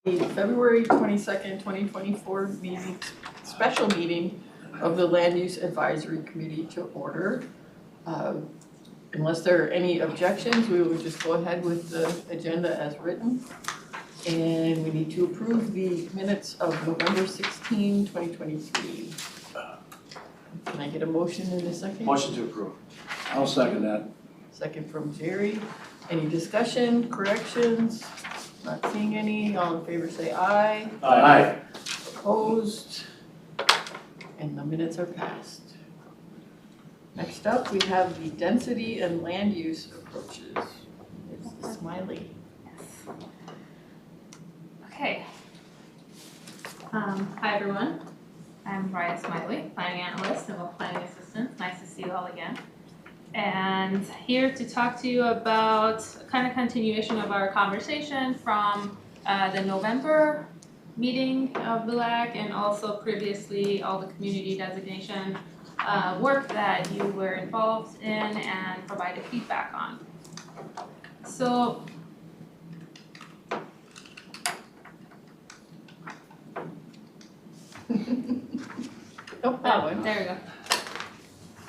The February 22nd, 2024 meeting, special meeting of the Land Use Advisory Committee to order. Unless there are any objections, we will just go ahead with the agenda as written. And we need to approve the minutes of November 16, 2023. Can I get a motion in a second? Motion to approve. I'll second that. Second from Jerry. Any discussion, corrections? Not seeing any. All in favor say aye. Aye. Opposed? And the minutes are passed. Next up, we have the density and land use approaches. It's Esmaeili. Okay. Hi everyone. I'm Raya Esmaeili, planning analyst and planning assistant. Nice to see you all again. And here to talk to you about kind of continuation of our conversation from the November meeting of the LUAC and also previously all the community designation work that you were involved in and provided feedback on. So Oh, that one. there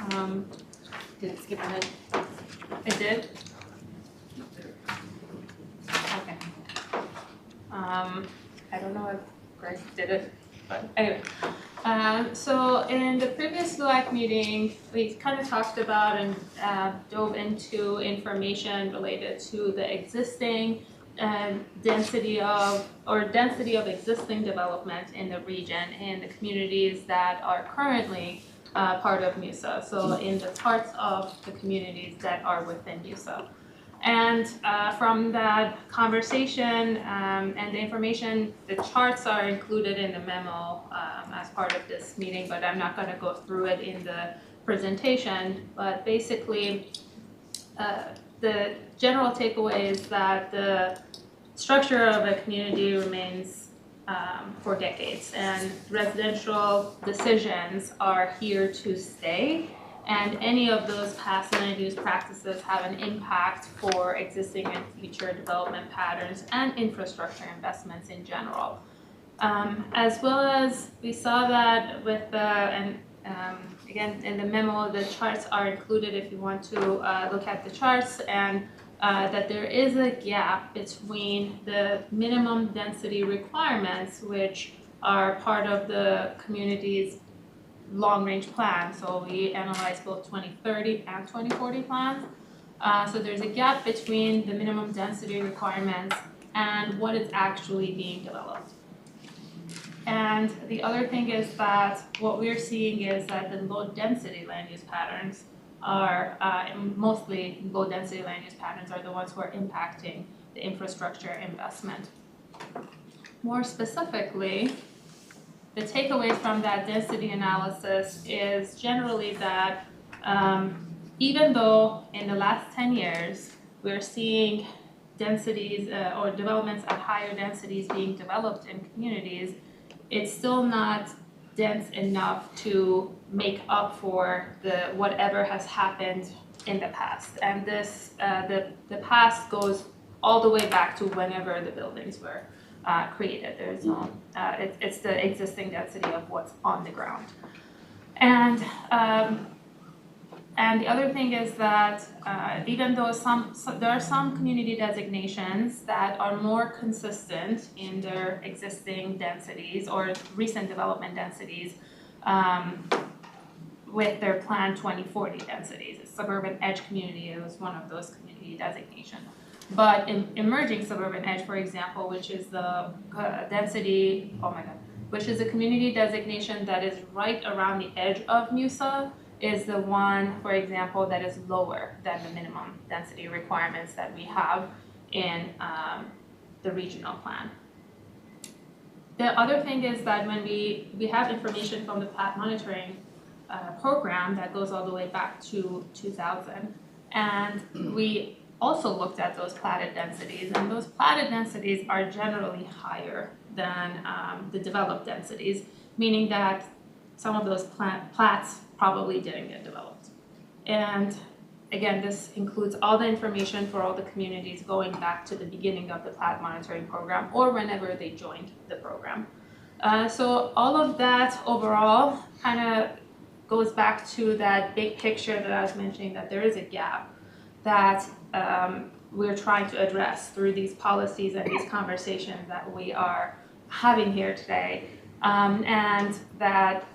we go. Did it skip ahead? It did? Okay. I don't know if Greg did it, but anyway. So in the previous LUAC meeting, we kind of talked about and dove into information related to the existing density of existing development in the region and the communities that are currently part of MUSA, so in the parts of the communities that are within MUSA. And from that conversation and the information, the charts are included in the memo as part of this meeting, but I'm not going to go through it in the presentation. But basically, the general takeaway is that the structure of a community remains for decades, and residential decisions are here to stay, and any of those past land use practices have an impact for existing and future development patterns and infrastructure investments in general. As well as we saw that with the, again, in the memo, the charts are included if you want to look at the charts, and that there is a gap between the minimum density requirements, which are part of the community's long-range plan. So we analyzed both 2030 and 2040 plans. So there's a gap between the minimum density requirements and what is actually being developed. And the other thing is that what we're seeing is that the low-density land use patterns are mostly low-density land use patterns are the ones who are impacting the infrastructure investment. More specifically, the takeaways from that density analysis is generally that even though in the last 10 years we're seeing densities or developments at higher densities being developed in communities, it's still not dense enough to make up for the whatever has happened in the past. And this the past goes all the way back to whenever the buildings were created. There's no it's the existing density of what's on the ground. And the other thing is that even though there are some community designations that are more consistent in their existing densities or recent development densities with their planned 2040 densities. Suburban Edge Community was one of those community designations. But in emerging suburban edge, for example, which is the density, which is a community designation that is right around the edge of MUSA, is the one, for example, that is lower than the minimum density requirements that we have in the regional plan. The other thing is that when we have information from the plat monitoring program that goes all the way back to 2000, and we also looked at those platted densities, and those platted densities are generally higher than the developed densities, meaning that some of those plats probably didn't get developed. And again, this includes all the information for all the communities going back to the beginning of the plat monitoring program or whenever they joined the program. So all of that overall kind of goes back to that big picture that I was mentioning, that there is a gap that we're trying to address through these policies and these conversations that we are having here today, and that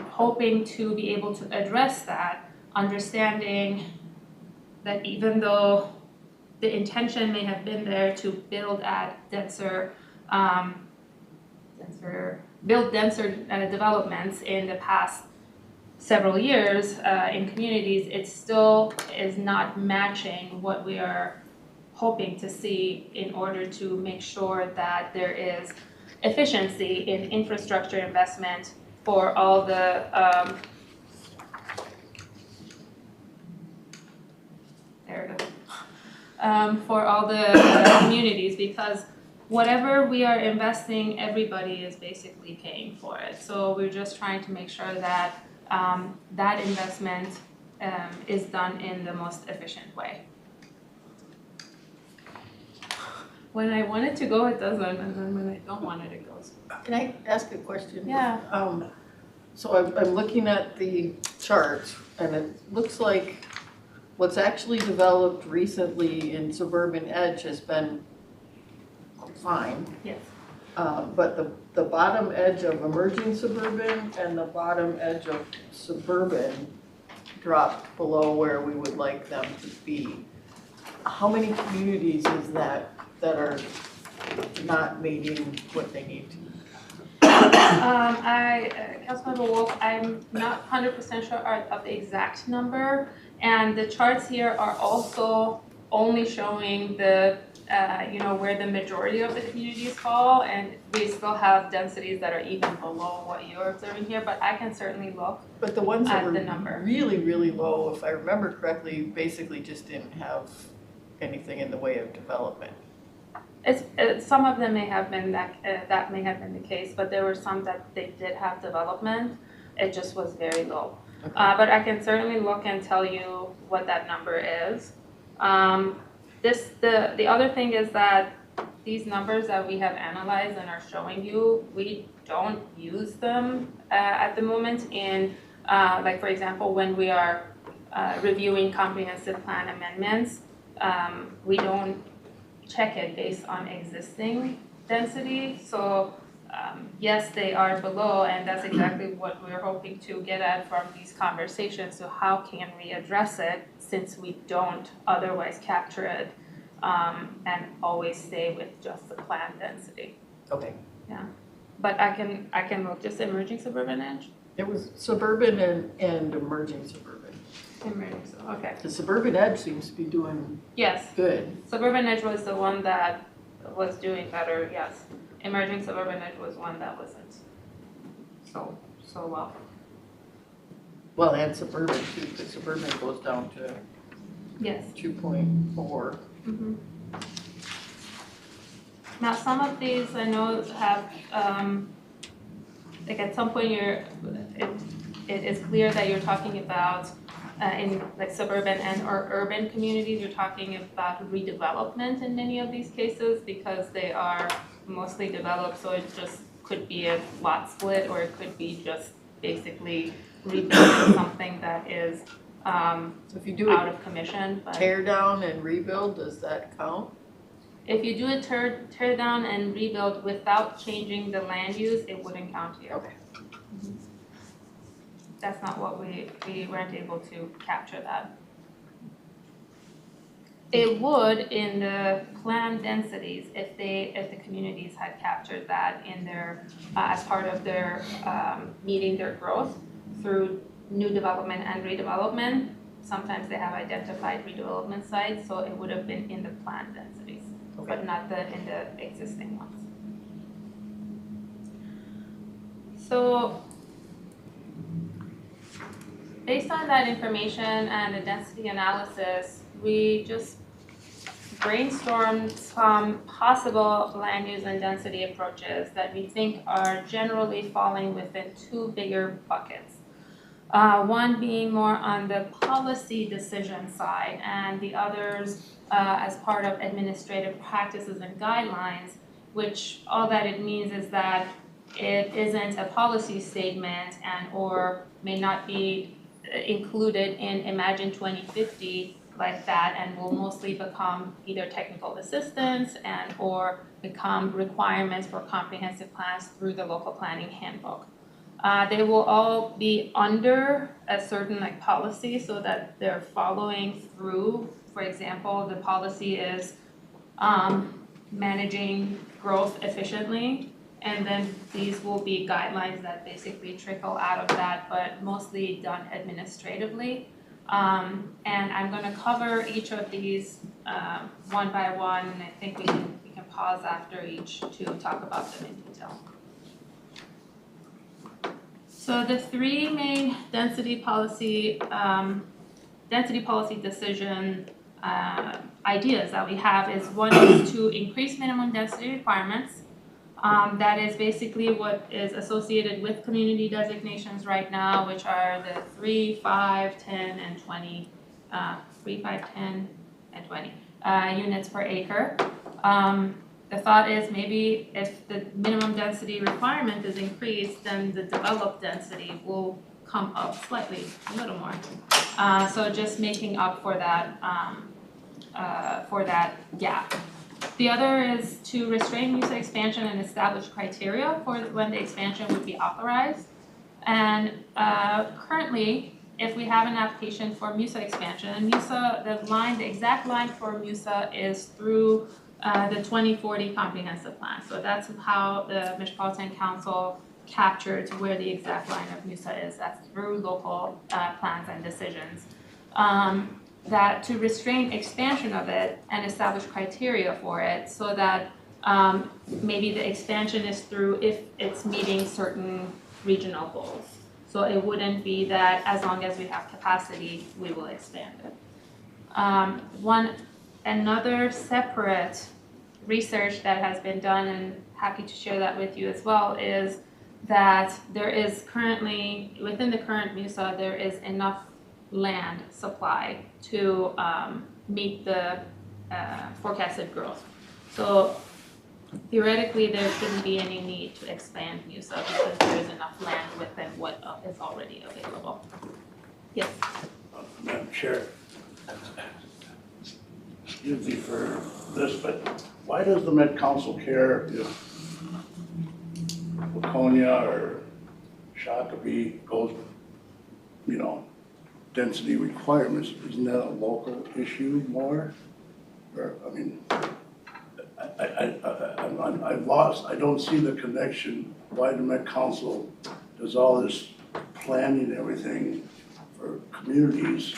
hoping to be able to address that, understanding that even though the intention may have been there to build at denser developments in the past several years in communities, it still is not matching what we are hoping to see in order to make sure that there is efficiency in infrastructure investment for all the for all the communities, because whatever we are investing, everybody is basically paying for it. So we're just trying to make sure that that investment is done in the most efficient way. When I want it to go, it doesn't, and then when I don't want it, it goes. Can I ask a question? Yeah. So I'm looking at the charts, and it looks like what's actually developed recently in Suburban Edge has been fine. Yes. But the bottom edge of emerging suburban and the bottom edge of suburban dropped below where we would like them to be. How many communities is that are not meeting what they need to? Councilmember Wolf, I'm not 100% sure of the exact number, and the charts here are also only showing the where the majority of the communities fall, and we still have densities that are even below what you're observing here, but I can certainly look. But the ones that at were the number. really, really low, if I remember correctly, basically just didn't have anything in the way of development. Some of them may have been that may have been the case, but there were some that they did have development. It just was very low. Okay. But I can certainly look and tell you what that number is. The other thing is that these numbers that we have analyzed and are showing you, we don't use them at the moment in, like for example, when we are reviewing comprehensive plan amendments, we don't check it based on existing density. So yes, they are below, and that's exactly what we're hoping to get at from these conversations. So how can we address it since we don't otherwise capture it and always stay with just the planned density? Okay. Yeah, but I can look just emerging suburban edge. It was suburban and emerging suburban. Emerging, okay. The suburban edge seems to be doing Yes. good. Suburban edge was the one that was doing better. Yes. Emerging suburban edge was one that wasn't so well. Well, and suburban too, because suburban goes down to Yes. 2.4. Mm-hmm. Now some of these I know have like at some point it is clear that you're talking about in like suburban and or urban communities, you're talking about redevelopment in many of these cases because they are mostly developed, so it just could be a lot split, or it could be just basically rebuilding something that is So if you do out it of commission. But tear down and rebuild, does that count? if you do a tear down and rebuild without changing the land use, it wouldn't count here. Okay. That's not what we weren't able to capture that. It would in the planned densities if the communities had captured that in their as part of their meeting their growth through new development and redevelopment. Sometimes they have identified redevelopment sites, so it would have been in the planned densities, Okay. but not in the existing ones. So based on that information and the density analysis, we just brainstormed some possible land use and density approaches that we think are generally falling within two bigger buckets. One being more on the policy decision side, and the others as part of administrative practices and guidelines, which all that it means is that it isn't a policy statement and or may not be included in Imagine 2050 like that, and will mostly become either technical assistance and or become requirements for comprehensive plans through the local planning handbook. They will all be under a certain policy so that they're following through. For example, the policy is managing growth efficiently, and then these will be guidelines that basically trickle out of that, but mostly done administratively. And I'm going to cover each of these one by one, and I think we can pause after each to talk about them in detail. So the three main density policy decision ideas that we have is one is to increase minimum density requirements. That is basically what is associated with community designations right now, which are the 3, 5, 10, and 20, 3, 5, 10, and 20 units per acre. The thought is maybe if the minimum density requirement is increased, then the developed density will come up slightly, a little more. So just making up for that gap. The other is to restrain MUSA expansion and establish criteria for when the expansion would be authorized. And currently, if we have an application for MUSA expansion, and MUSA, the exact line for MUSA is through the 2040 comprehensive plan. So that's how the Metropolitan Council captured where the exact line of MUSA is. That's through local plans and decisions. That to restrain expansion of it and establish criteria for it so that maybe the expansion is through if it's meeting certain regional goals. So it wouldn't be that as long as we have capacity, we will expand it. Another separate research that has been done, and happy to share that with you as well, is that there is currently, within the current MUSA, there is enough land supply to meet the forecasted growth. So theoretically, there shouldn't be any need to expand MUSA because there is enough land within what is already available. Yes? Madam Chair, excuse me for this, but why does the Met Council care if Laconia or Shakopee goes, density requirements? Isn't that a local issue more? Or, I mean, I'm lost. I don't see the connection. Why the Met Council does all this planning and everything for communities,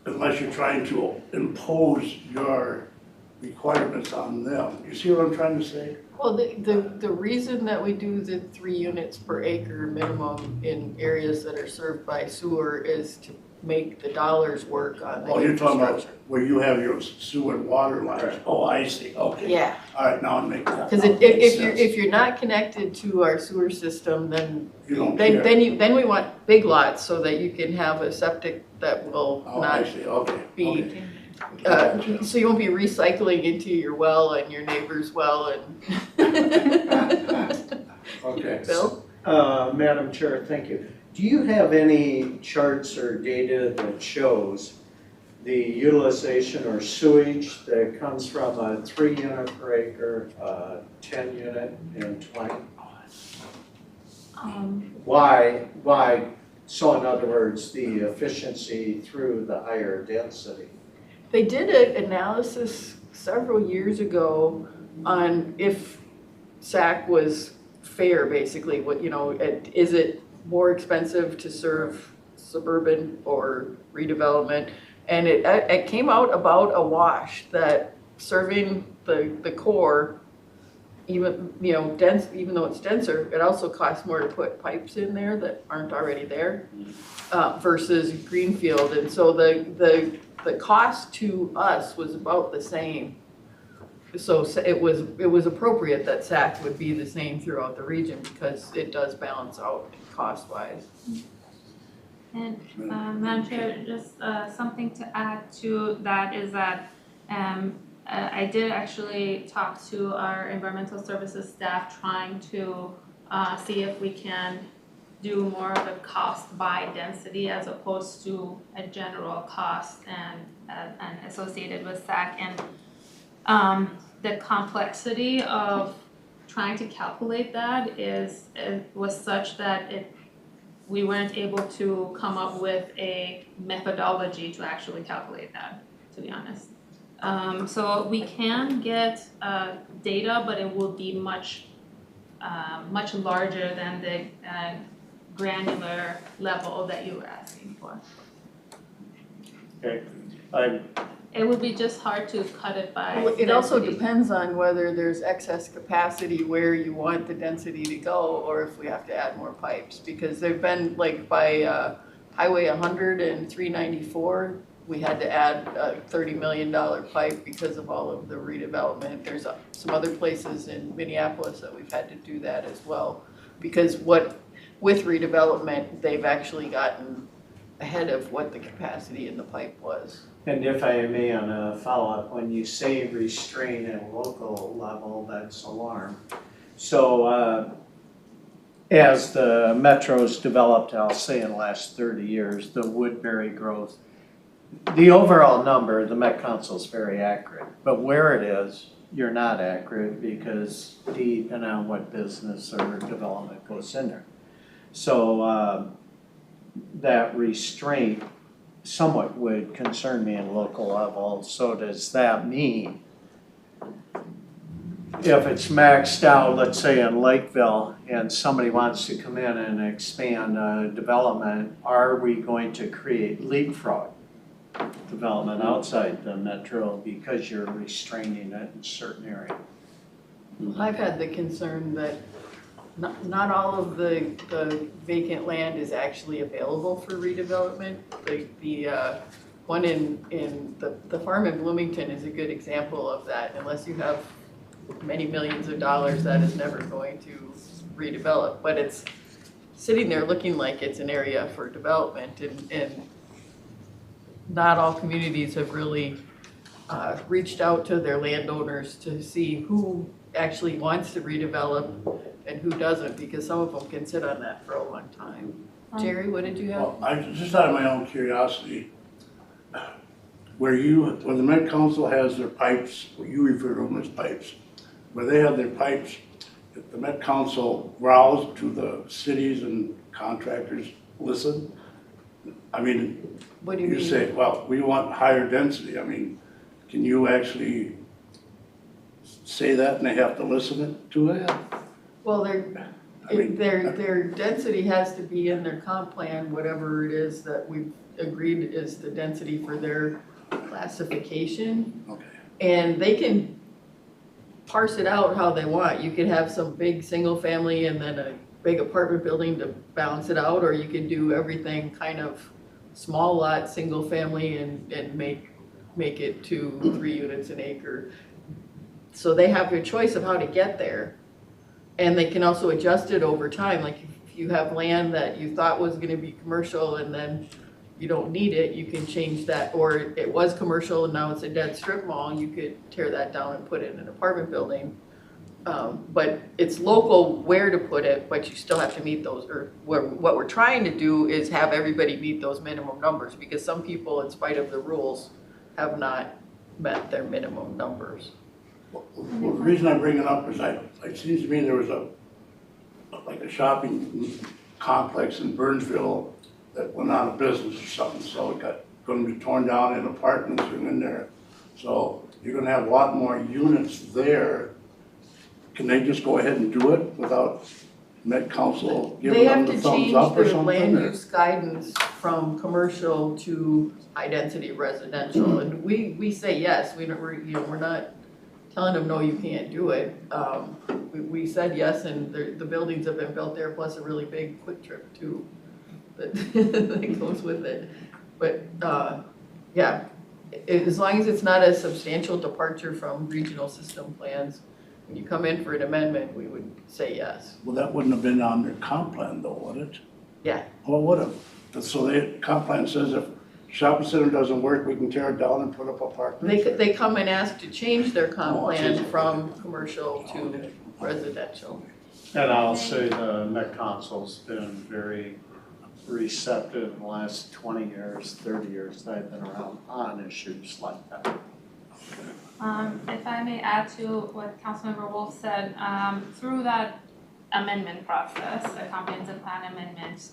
unless you're trying to impose your requirements on them. You see what I'm trying to say? Well, the reason that we do the 3 units per acre minimum in areas that are served by sewer is to make the dollars work on the You're talking about infrastructure. where you have your sewer and water lines. Right. Oh, I see, okay. Yeah, All right, now it makes sense. because if you're not connected to our sewer system, then You don't care. then we want big lots so that you can have a septic that will Oh, I not see, okay. be, Okay. so you won't be recycling into your well and your neighbor's well and. Okay. Bill? Madam Chair, thank you. Do you have any charts or data that shows the utilization or sewage that comes from a 3 unit per acre, 10 unit, and 20? Why? So in other words, the efficiency through the higher density. They did an analysis several years ago on if SAC was fair, basically. What, is it more expensive to serve suburban or redevelopment? And it came out about a wash, that serving the core, even dense, even though it's denser, it also costs more to put pipes in there that aren't already there versus greenfield. And so the cost to us was about the same so it was appropriate that SAC would be the same throughout the region because it does balance out cost-wise. And Madam Chair, just something to add to that is that I did actually talk to our environmental services staff trying to see if we can do more of a cost by density as opposed to a general cost and associated with SAC. And the complexity of trying to calculate that was such that we weren't able to come up with a methodology to actually calculate that, to be honest. So we can get data, but it will be much larger than the granular level that you were asking for. Okay, It would be just hard to cut it by Well, it also density. depends on whether there's excess capacity where you want the density to go, or if we have to add more pipes, because there've been, like, by Highway 100 and 394, we had to add a $30 million pipe because of all of the redevelopment. There's some other places in Minneapolis that we've had to do that as well, because with redevelopment, they've actually gotten ahead of what the capacity in the pipe was. and if I may, on a follow-up, when you say restrain at a local level, that's alarm. So as the metro's developed, I'll say in the last 30 years, the Woodbury growth, the overall number, the Met Council's very accurate, but where it is, you're not accurate because depending on what business or development goes in there. So that restraint somewhat would concern me in local level. So does that mean if it's maxed out, let's say in Lakeville, and somebody wants to come in and expand development, are we going to create leapfrog development outside the metro because you're restraining it in certain areas? I've had the concern that not all of the vacant land is actually available for redevelopment. The one in the farm in Bloomington is a good example of that. Unless you have many millions of dollars, that is never going to redevelop. But it's sitting there looking like it's an area for development, and not all communities have really reached out to their landowners to see who actually wants to redevelop and who doesn't, because some of them can sit on that for a long time. Jerry, what did you have? Well, I just out of my own curiosity, where the Met Council has their pipes, you refer to them as pipes, where they have their pipes, if the Met Council growls to the cities and contractors, listen, I mean, What do you you mean? say, well, we want higher density, I mean, can you actually say that and they have to listen to it? Well, I mean, their density has to be in their comp plan, whatever it is that we've agreed is the density for their classification. Okay. And they can parse it out how they want. You could have some big single family and then a big apartment building to balance it out, or you could do everything kind of small lot, single family, and make it 2-3 units an acre. So they have a choice of how to get there. And they can also adjust it over time. Like if you have land that you thought was gonna be commercial and then you don't need it, you can change that. Or it was commercial and now it's a dead strip mall, you could tear that down and put it in an apartment building. But it's local where to put it, but you still have to meet those, or what we're trying to do is have everybody meet those minimum numbers, because some people, in spite of the rules, have not met their minimum numbers. Well, the reason I bring it up is it seems to me there was a shopping complex in Burnsville that went out of business or something, so it got going to be torn down and apartments are in there. So you're gonna have a lot more units there. Can they just go ahead and do it without Met Council giving them the thumbs up or something? They have to change their land or- use guidance from commercial to high density residential, and we say yes, we're not telling them, no, you can't do it. We said yes, and the buildings have been built there, plus a really big Quick Trip too, that goes with it. But, yeah, as long as it's not a substantial departure from regional system plans, when you come in for an amendment, we would say yes. Well, that wouldn't have been on their comp plan though, would it? Yeah. Or would have? So the comp plan says if shopping center doesn't work, we can tear it down and put up apartments? They come and ask to change their comp Oh, plan okay. from commercial to residential. And I'll say the Met Council's been very receptive in the last 20 years, 30 years that I've been around on issues like that. If I may add to what Councilmember Wolf said, through that amendment process, a comprehensive plan amendment,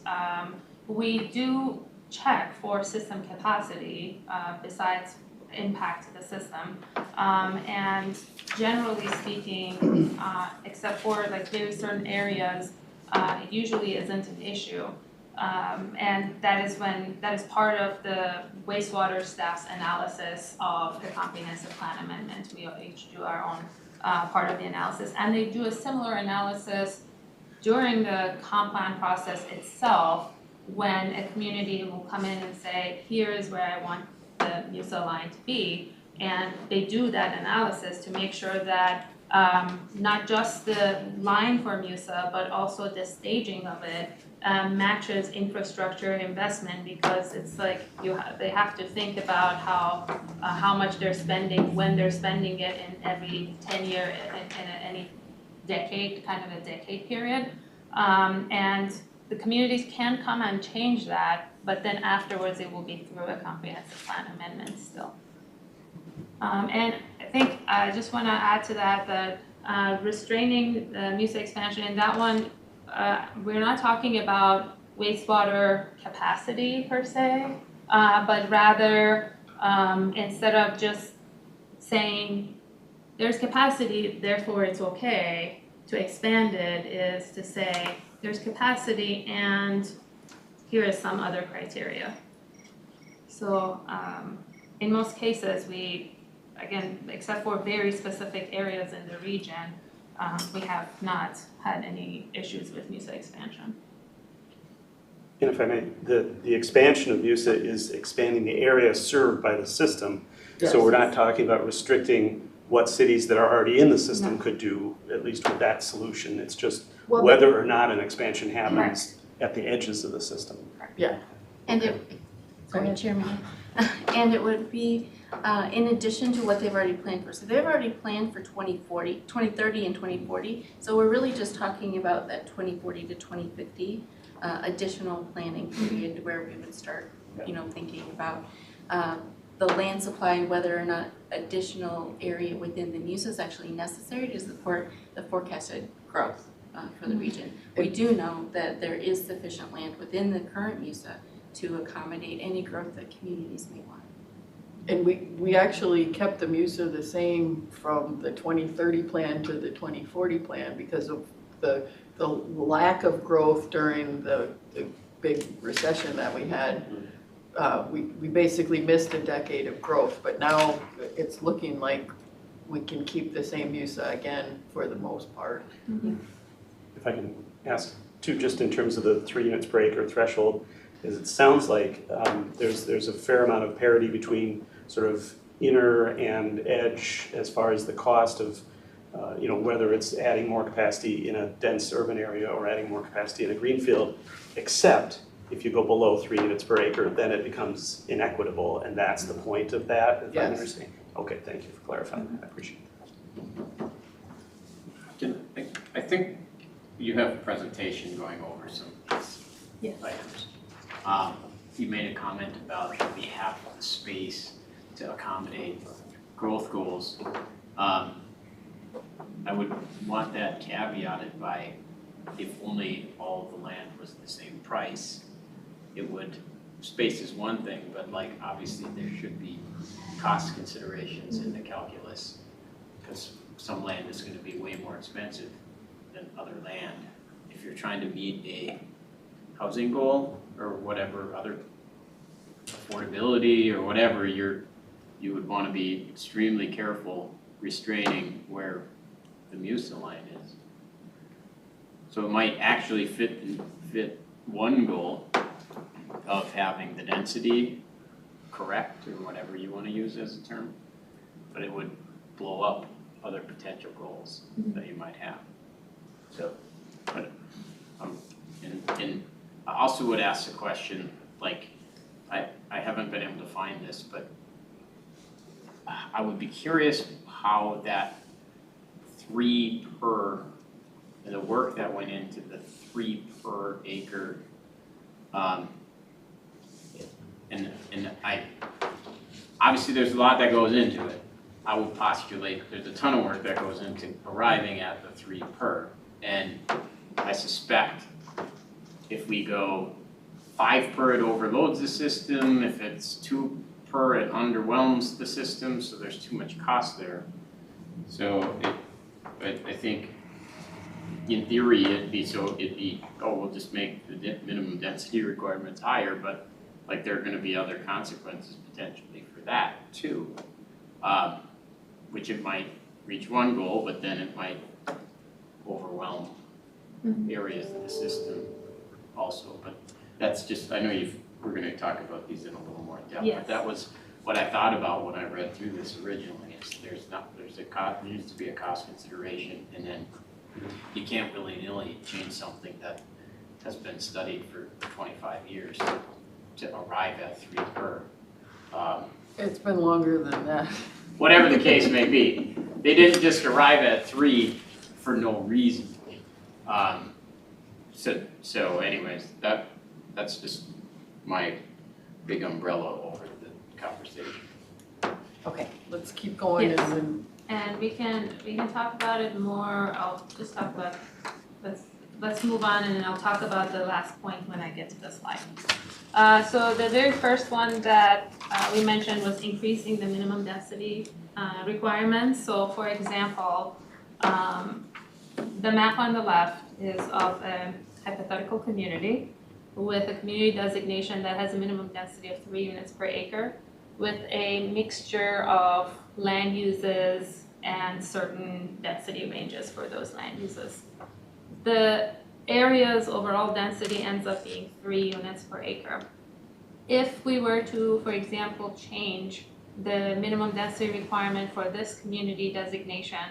we do check for system capacity, besides impact to the system. And generally speaking, except for like very certain areas, it usually isn't an issue. And that is part of the wastewater staff's analysis of the comprehensive plan amendment. We each do our own part of the analysis, and they do a similar analysis during the comp plan process itself, when a community will come in and say, here is where I want the MUSA line to be, and they do that analysis to make sure that not just the line for MUSA, but also the staging of it matches infrastructure investment, because it's like they have to think about how much they're spending, when they're spending it in every 10-year, in any decade, kind of a decade period. And the communities can come and change that, but then afterwards it will be through a comprehensive plan amendment still. And I think I just want to add to that restraining the MUSA expansion, in that one, we're not talking about wastewater capacity per se, but rather instead of just saying there's capacity, therefore it's okay to expand it, is to say there's capacity and here is some other criteria. So in most cases, we, again, except for very specific areas in the region, we have not had any issues with MUSA expansion. And if I may, the expansion of MUSA is expanding the area served by the system. Yes. So we're not talking about restricting what cities that are already in the system could do, at least with that solution. It's just whether or not an expansion happens at the edges of the system. Yeah. And Chairman, and it would be in addition to what they've already planned for. So they've already planned for 2040, 2030 and 2040. So we're really just talking about that 2040 to 2050 additional planning period where we would start, thinking about the land supply and whether or not additional area within the MUSA is actually necessary to support the forecasted growth for the region. We do know that there is sufficient land within the current MUSA to accommodate any growth that communities may want. And we actually kept the MUSA the same from the 2030 plan to the 2040 plan because of the lack of growth during the big recession that we had. We basically missed a decade of growth, but now it's looking like we can keep the same MUSA again for the most part. Mm-hmm. If I can ask too, just in terms of the 3 units per acre threshold, is it sounds like there's a fair amount of parity between sort of inner and edge as far as the cost of whether it's adding more capacity in a dense urban area or adding more capacity in a greenfield, except if you go below 3 units per acre, then it becomes inequitable, and that's the point of that, if I'm understanding. Okay, thank you for clarifying that. I appreciate it. I think you have a presentation going over some Yes. items. You made a comment about we have the space to accommodate growth goals. I would want that caveated by if only all of the land was the same price, it would, space is one thing, but like obviously there should be cost considerations in the calculus because some land is going to be way more expensive than other land. If you're trying to meet a housing goal or whatever other affordability or whatever, you would want to be extremely careful restraining where the MUSA line is. So it might actually fit one goal of having the density correct, or whatever you wanna use as a term, but it would blow up other potential goals that you might have. So, but, and I also would ask the question, like, I haven't been able to find this, but I would be curious how that 3 per, the work that went into the 3 per acre, and I, obviously there's a lot that goes into it. I would postulate there's a ton of work that goes into arriving at the 3 per, and I suspect if we go 5 per, it overloads the system. If it's 2 per, it underwhelms the system, so there's too much cost there. So I think in theory it'd be, oh, we'll just make the minimum density requirements higher, but like there are gonna be other consequences potentially for that too. Which it might reach one goal, but then it might overwhelm areas of the system also, but that's just, I know we're gonna talk about these in a little more depth, Yes. but that was what I thought about when I read through this originally, is there needs to be a cost consideration, and then you can't willy-nilly change something that has been studied for 25 years to arrive at 3 per. It's been longer than that. Whatever the case may be, they didn't just arrive at 3 for no reason. So anyways, that's just my big umbrella over the conversation. Okay, let's keep going and Yes. then, And we can talk about it more. I'll just talk about, let's move on, and then I'll talk about the last point when I get to the slide. So the very first one that we mentioned was increasing the minimum density requirements. So for example, the map on the left is of a hypothetical community with a community designation that has a minimum density of 3 units per acre, with a mixture of land uses and certain density ranges for those land uses. The area's overall density ends up being 3 units per acre. If we were to, for example, change the minimum density requirement for this community designation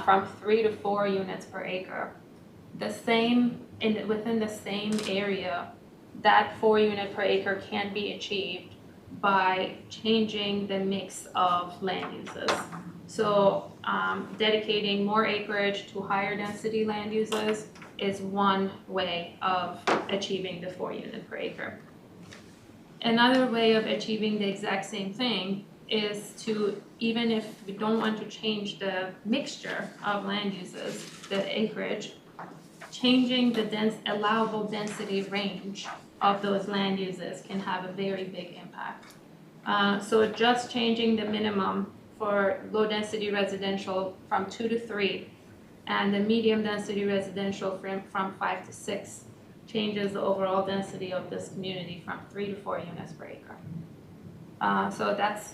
from 3 to 4 units per acre, within the same area, that 4 unit per acre can be achieved by changing the mix of land uses. So dedicating more acreage to higher density land uses is one way of achieving the 4 unit per acre. Another way of achieving the exact same thing is to, even if we don't want to change the mixture of land uses, the acreage, changing the allowable density range of those land uses can have a very big impact. So just changing the minimum for low density residential from 2 to 3 and the medium density residential from 5 to 6 changes the overall density of this community from 3 to 4 units per acre. So that's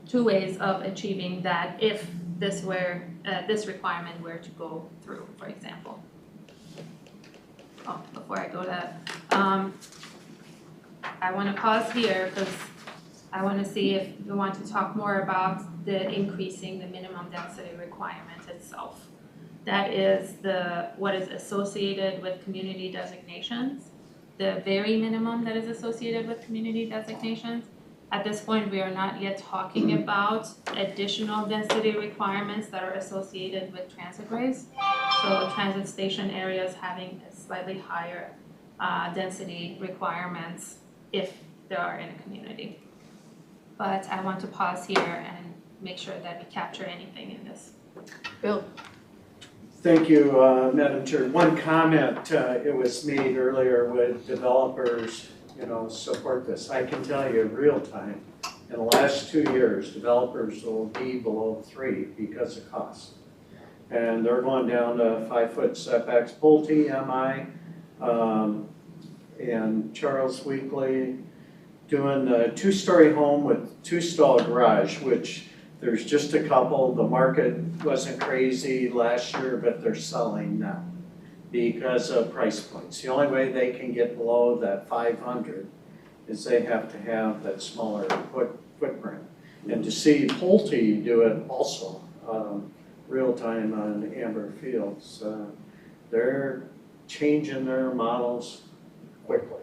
two ways of achieving that if this requirement were to go through, for example. Oh, before I go to that, I want to pause here because I want to see if you want to talk more about the increasing the minimum density requirement itself. That is what is associated with community designations, the very minimum that is associated with community designations. At this point, we are not yet talking about additional density requirements that are associated with transit ways. So transit station areas having a slightly higher density requirements if they are in a community. But I want to pause here and make sure that we capture anything in this. Bill. Thank you, Madam Chair. One comment, it was made earlier, would developers, support this? I can tell you real time, in the last 2 years, developers will be below 3 because of cost. And they're going down to 5-foot setbacks. Pulte, MI, and Charles Weekly doing a 2-story home with 2-stall garage, which there's just a couple. The market wasn't crazy last year, but they're selling now because of price points. The only way they can get below that 500 is they have to have that smaller footprint. And to see Pulte do it also, real time on Amber Fields, they're changing their models quickly.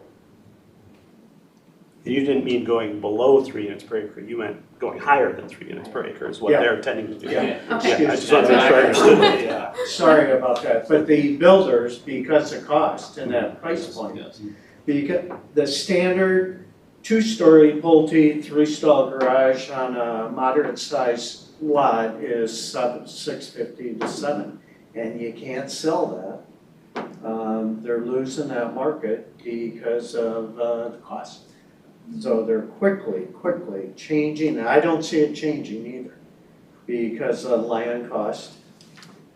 You didn't mean going below 3 units per acre, you meant going higher than 3 units per acre is what Yeah. they're intending to do. Yeah. Okay. I just want to make sure I understood that, yeah. Sorry about that, but the builders, because of cost and that price point, Yes. because the standard 2-story Pulte, 3-stall garage on a moderate sized lot is $650 to $700, and you can't sell that. They're losing that market because of the cost. So they're quickly changing, and I don't see it changing either because of land cost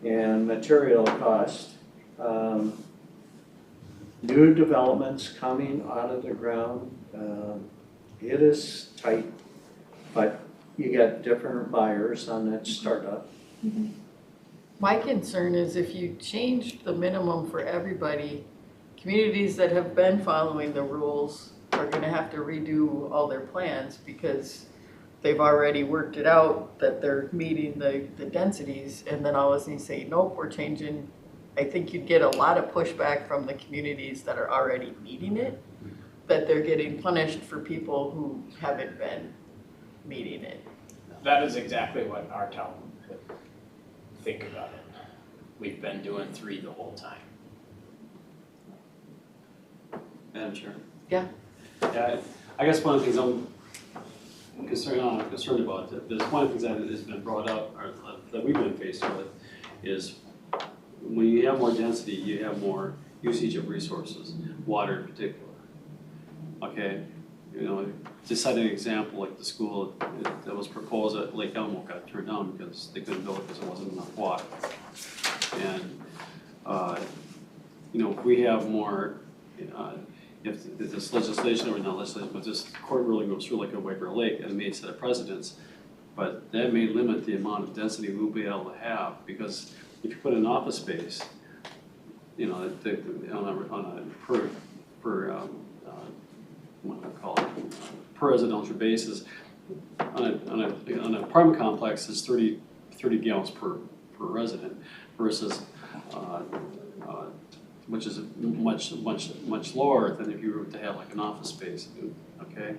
and material cost. New developments coming out of the ground, it is tight, but you got different buyers on that startup. My concern is if you change the minimum for everybody, communities that have been following the rules are gonna have to redo all their plans because they've already worked it out that they're meeting the densities, and then all of a sudden you say, nope, we're changing. I think you'd get a lot of pushback from the communities that are already meeting it, that they're getting punished for people who haven't been meeting it. That is exactly what our town would think about it. We've been doing 3 the whole time. Madam Chair? Yeah. Yeah, I guess one of the things I'm concerned about, there's one of the things that has been brought up, or that we've been faced with, is when you have more density, you have more usage of resources, water in particular. Okay, you know, just cite an example like the school that was proposed at Lake Elmo got turned down because they couldn't build it because there wasn't enough water. And, you know, if we have more, if this legislation, or not legislation, but this court ruling goes through like a Waver Lake, and it may set a precedence, but that may limit the amount of density we'll be able to have, because if you put an office space, you know, on a per what do I call it, per residential basis, on an apartment complex is 30 gallons per resident versus which is much lower than if you were to have like an office space, okay?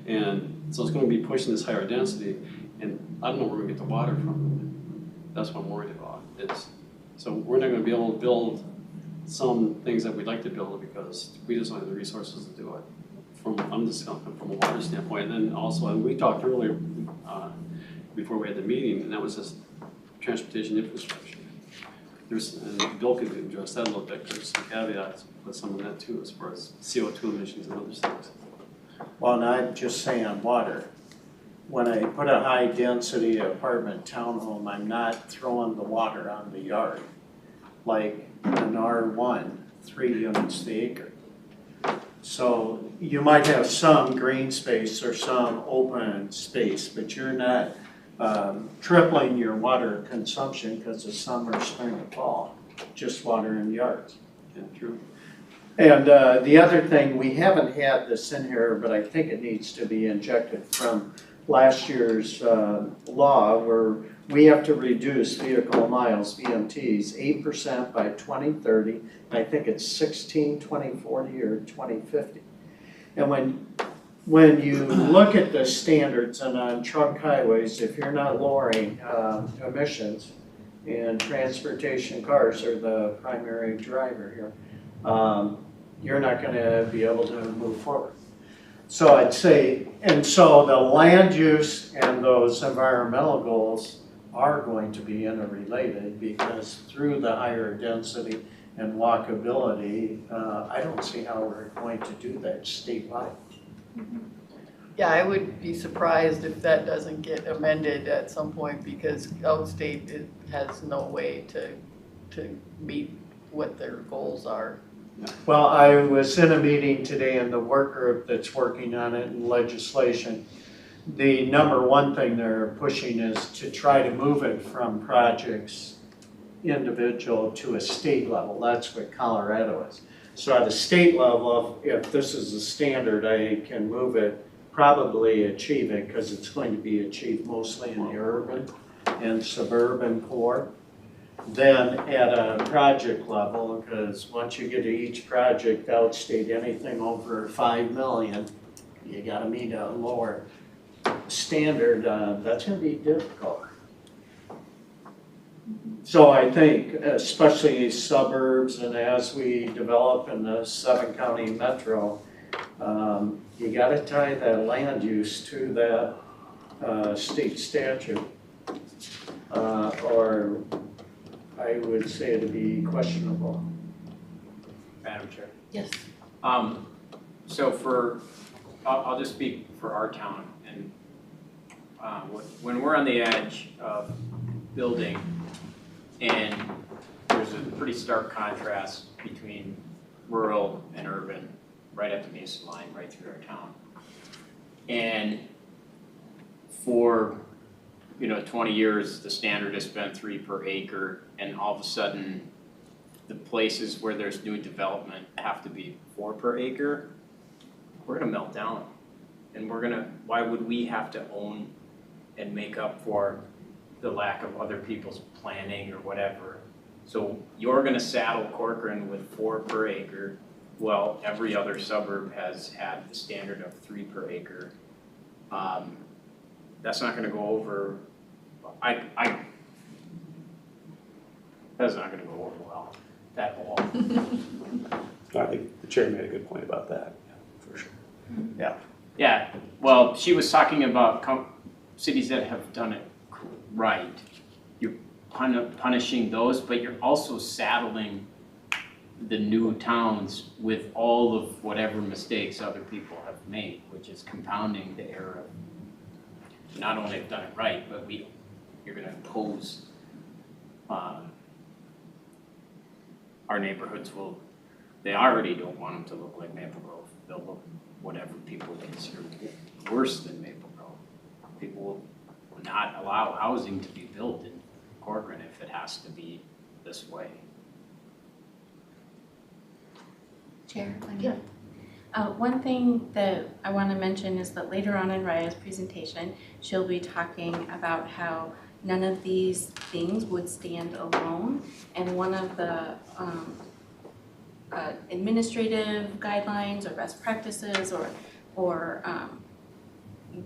And so it's going to be pushing this higher density, and I don't know where we're going to get the water from. That's what I'm worried about. So we're not going to be able to build some things that we'd like to build because we just don't have the resources to do it. I'm just talking from a water standpoint, and then also, and we talked earlier before we had the meeting, and that was just transportation infrastructure. And Bill could address that a little bit, there's some caveats with some of that too, as far as CO2 emissions and other things. Well, and I'm just saying water. When I put a high density apartment townhome, I'm not throwing the water on the yard. Like an R1, 3 units the acre. So you might have some green space or some open space, but you're not tripling your water consumption because of summer, spring, and fall. Just water in yards. Yeah, true. And the other thing, we haven't had this in here, but I think it needs to be injected from last year's law, where we have to reduce vehicle miles, VMTs, 8% by 2030. I think it's 16, 2040, or 2050. And when you look at the standards and on trunk highways, if you're not lowering emissions, and transportation cars are the primary driver here, you're not going to be able to move forward. So I'd say, and so the land use and those environmental goals are going to be interrelated, because through the higher density and walkability, I don't see how we're going to do that statewide. Yeah, I would be surprised if that doesn't get amended at some point, because outstate it has no way to meet what their goals are. Well, I was in a meeting today, and the work group that's working on it in legislation, the number one thing they're pushing is to try to move it from projects individual to a state level. That's what Colorado is. So at a state level, if this is a standard, I can move it, probably achieve it, because it's going to be achieved mostly in the urban and suburban core. Then at a project level, because once you get to each project, outstate anything over 5 million, you gotta meet a lower standard, that's gonna be difficult. So I think, especially suburbs and as we develop in the 7-county metro, you gotta tie that land use to that state statute. Or I would say it'd be questionable. Madam Chair. Yes. So I'll just speak for our town, and when we're on the edge of building, and there's a pretty stark contrast between rural and urban, right at the Mesa line, right through our town. And for 20 years, the standard has been 3 per acre, and all of a sudden, the places where there's new development have to be 4 per acre. We're gonna melt down, and why would we have to own and make up for the lack of other people's planning or whatever? So you're gonna saddle Corcoran with 4 per acre, well, every other suburb has had the standard of 3 per acre. That's not gonna go over, that's not gonna go over well at all. I think the chair made a good point about that, for sure. Yeah, well, she was talking about cities that have done it right. You're punishing those, but you're also saddling the new towns with all of whatever mistakes other people have made, which is compounding the error of not only have done it right, but you're gonna impose our neighborhoods they already don't want them to look like Maple Grove. They'll look whatever people consider worse than Maple Grove. People will not allow housing to be built in Corcoran if it has to be this way. Chair, if I may. Yeah. One thing that I want to mention is that later on in Raya's presentation, she'll be talking about how none of these things would stand alone, and one of the administrative guidelines or best practices or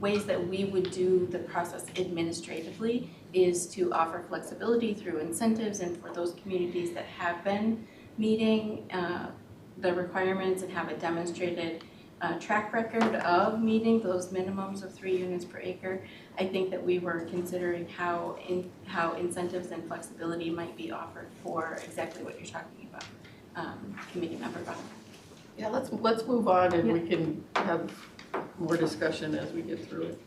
ways that we would do the process administratively is to offer flexibility through incentives, and for those communities that have been meeting the requirements and have a demonstrated track record of meeting those minimums of 3 units per acre, I think that we were considering how incentives and flexibility might be offered for exactly what you're talking about, committee member Bob. Yeah, let's move on, and we can have more discussion as we get through it.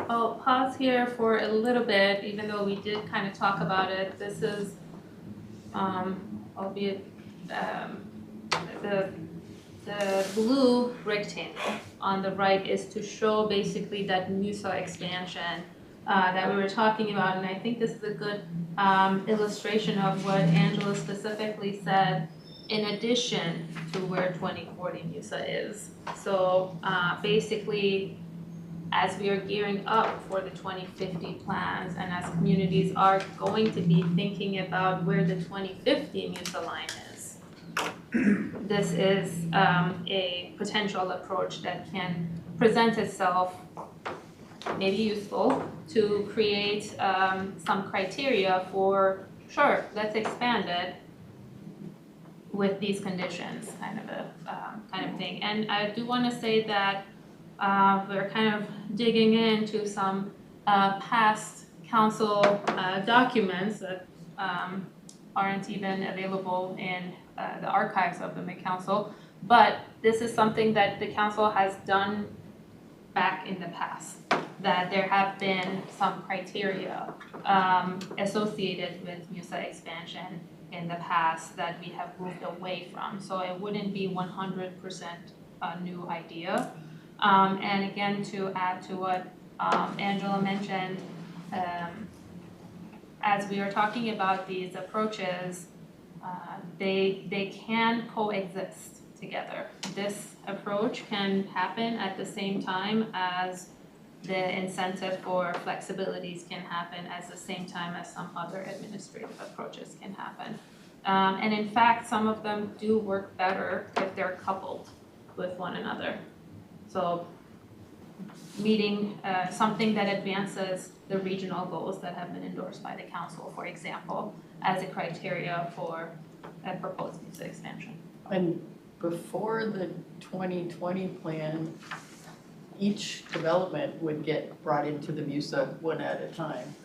I'll pause here for a little bit, even though we did kind of talk about it. This is, albeit the blue rectangle on the right is to show basically that MUSA expansion that we were talking about, and I think this is a good illustration of what Angela specifically said in addition to where 2040 MUSA is. So basically, as we are gearing up for the 2050 plans and as communities are going to be thinking about where the 2050 MUSA line is, this is a potential approach that can present itself, maybe useful, to create some criteria for, sure, let's expand it with these conditions, kind of thing. And I do want to say that we're kind of digging into some past council documents that aren't even available in the archives of the McCouncil, but this is something that the council has done back in the past, that there have been some criteria associated with MUSA expansion in the past that we have moved away from. So it wouldn't be 100% a new idea. And again, to add to what Angela mentioned, as we are talking about these approaches, They can coexist together. This approach can happen at the same time as the incentive for flexibilities can happen at the same time as some other administrative approaches can happen. And in fact, some of them do work better if they're coupled with one another. So meeting something that advances the regional goals that have been endorsed by the council, for example, as a criteria for a proposed MUSA expansion. And before the 2020 plan, each development would get brought into the MUSA one at a time.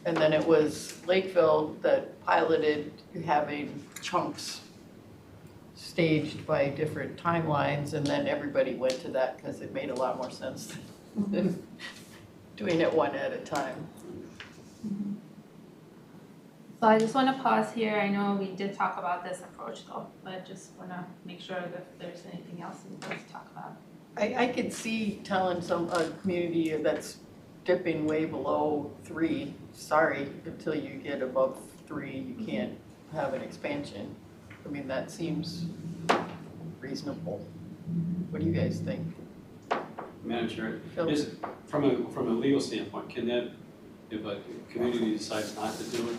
And then it was Lakeville that piloted having chunks staged by different timelines, and then everybody went to that because it made a lot more sense than doing it one at a time. So I just want to pause here. I know we did talk about this approach though, but I just want to make sure that if there's anything else we need to talk about. I could see telling a community that's dipping way below 3, sorry, until you get above 3, you can't have an expansion. I mean, that seems reasonable. What do you guys think? Madam Chair, Phil? is, from a legal standpoint, can that, if a community decides not to do it,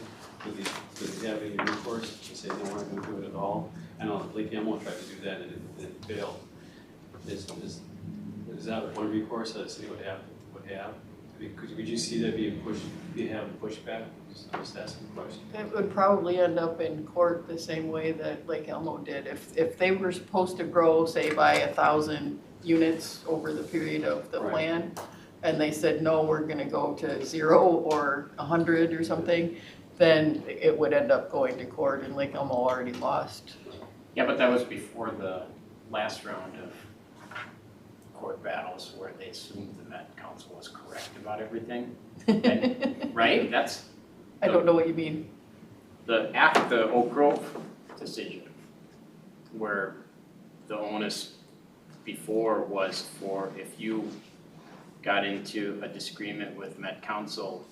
does it have any recourse to say, no, we're not gonna do it at all? I know Lake Emil tried to do that and it failed. Is that one recourse that a city would have? I mean, could you see that being pushback? I'm just asking a question. It would probably end up in court the same way that Lake Elmo did. If they were supposed to grow, say, by 1,000 units over the period of the Right. plan, and they said, no, we're gonna go to 0 or 100 or something, then it would end up going to court, and Lake Elmo already lost. Yeah, but that was before the last round of court battles where they assumed the Met Council was correct about everything, right? That's I don't know what you mean. after the Oak Grove decision, where the onus before was for if you got into a disagreement with Met Council,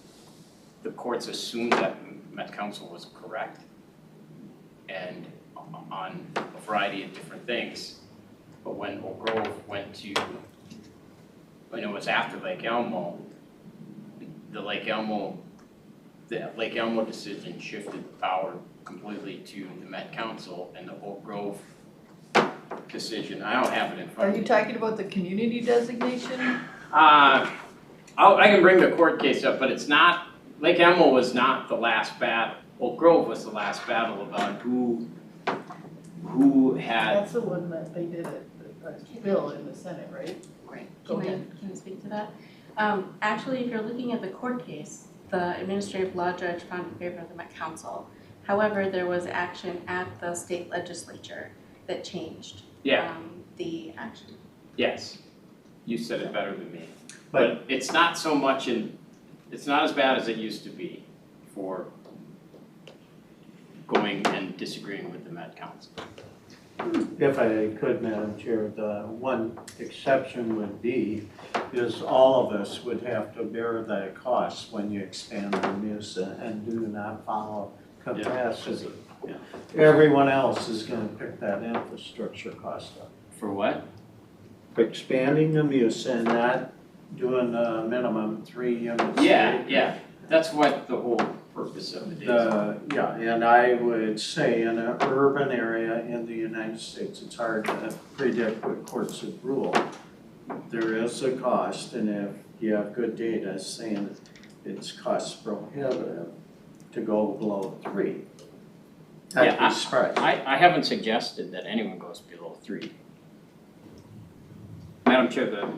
the courts assumed that Met Council was correct and on a variety of different things. But when Oak Grove when it was after Lake Elmo, the Lake Elmo decision shifted power completely to the Met Council, and the Oak Grove decision, I don't have it in front Are of me. you talking about the community designation? I can bring the court case up, but it's not, Lake Elmo was not the last battle. Oak Grove was the last battle about who had, That's the one that they did it, the bill in the Senate, right? Great. Go Can I speak to that? Actually, if you're looking at the court case, the administrative law judge found in favor of the Met Council. However, there was action at the state legislature that changed the action. yes, you said it better than me. But it's not so much it's not as bad as it used to be for going and disagreeing with the Met Council. If I could, Madam Chair, the one exception would be is all of us would have to bear the cost when you expand the MUSA and do not follow capacity. Yeah. Everyone else is gonna pick that infrastructure cost up. For what? Expanding the MUSA and not doing the minimum 3 units. Yeah, that's what the whole purpose of it is. Yeah, and I would say in an urban area in the United States, it's hard to predict what courts would rule. There is a cost, and if you have good data saying it's cost prohibitive to go below 3. I'd be surprised. I haven't suggested that anyone goes below 3. Madam Chair,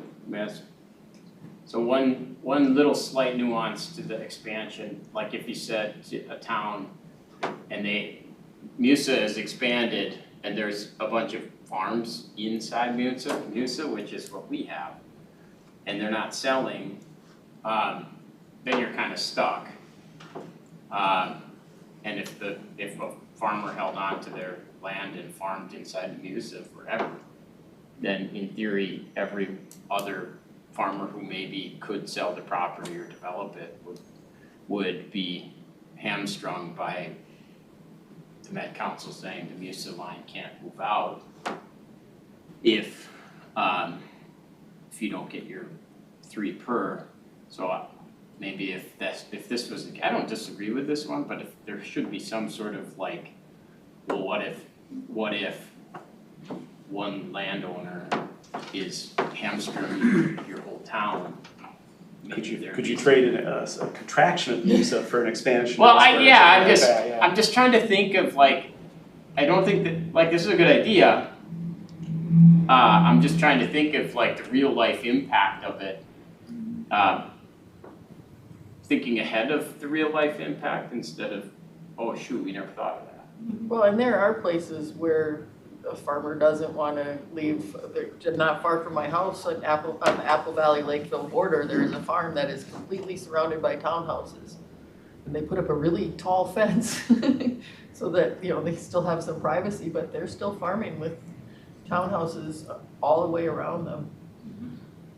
so one little slight nuance to the expansion, like if you said to a town and MUSA is expanded and there's a bunch of farms inside MUSA, which is what we have, and they're not selling, then you're kind of stuck. And if a farmer held on to their land and farmed inside MUSA forever, then in theory, every other farmer who maybe could sell the property or develop it would be hamstrung by the Met Council saying the MUSA line can't move out if you don't get your 3 per. So maybe if this was, I don't disagree with this one, but if there should be some sort of like, well, what if one landowner is hamstring your whole town? Could you trade a contraction of MUSA for an expansion? Well, of I'm just trying to think of like, I don't think that, like, this is a good idea. I'm just trying to think of like the real life impact of it. Thinking ahead of the real life impact instead of, oh shoot, we never thought of that. Well, and there are places where a farmer doesn't wanna leave, they're not far from my house on the Apple Valley Lakeville border, there is a farm that is completely surrounded by townhouses. And they put up a really tall fence so that, you know, they still have some privacy, but they're still farming with townhouses all the way around them.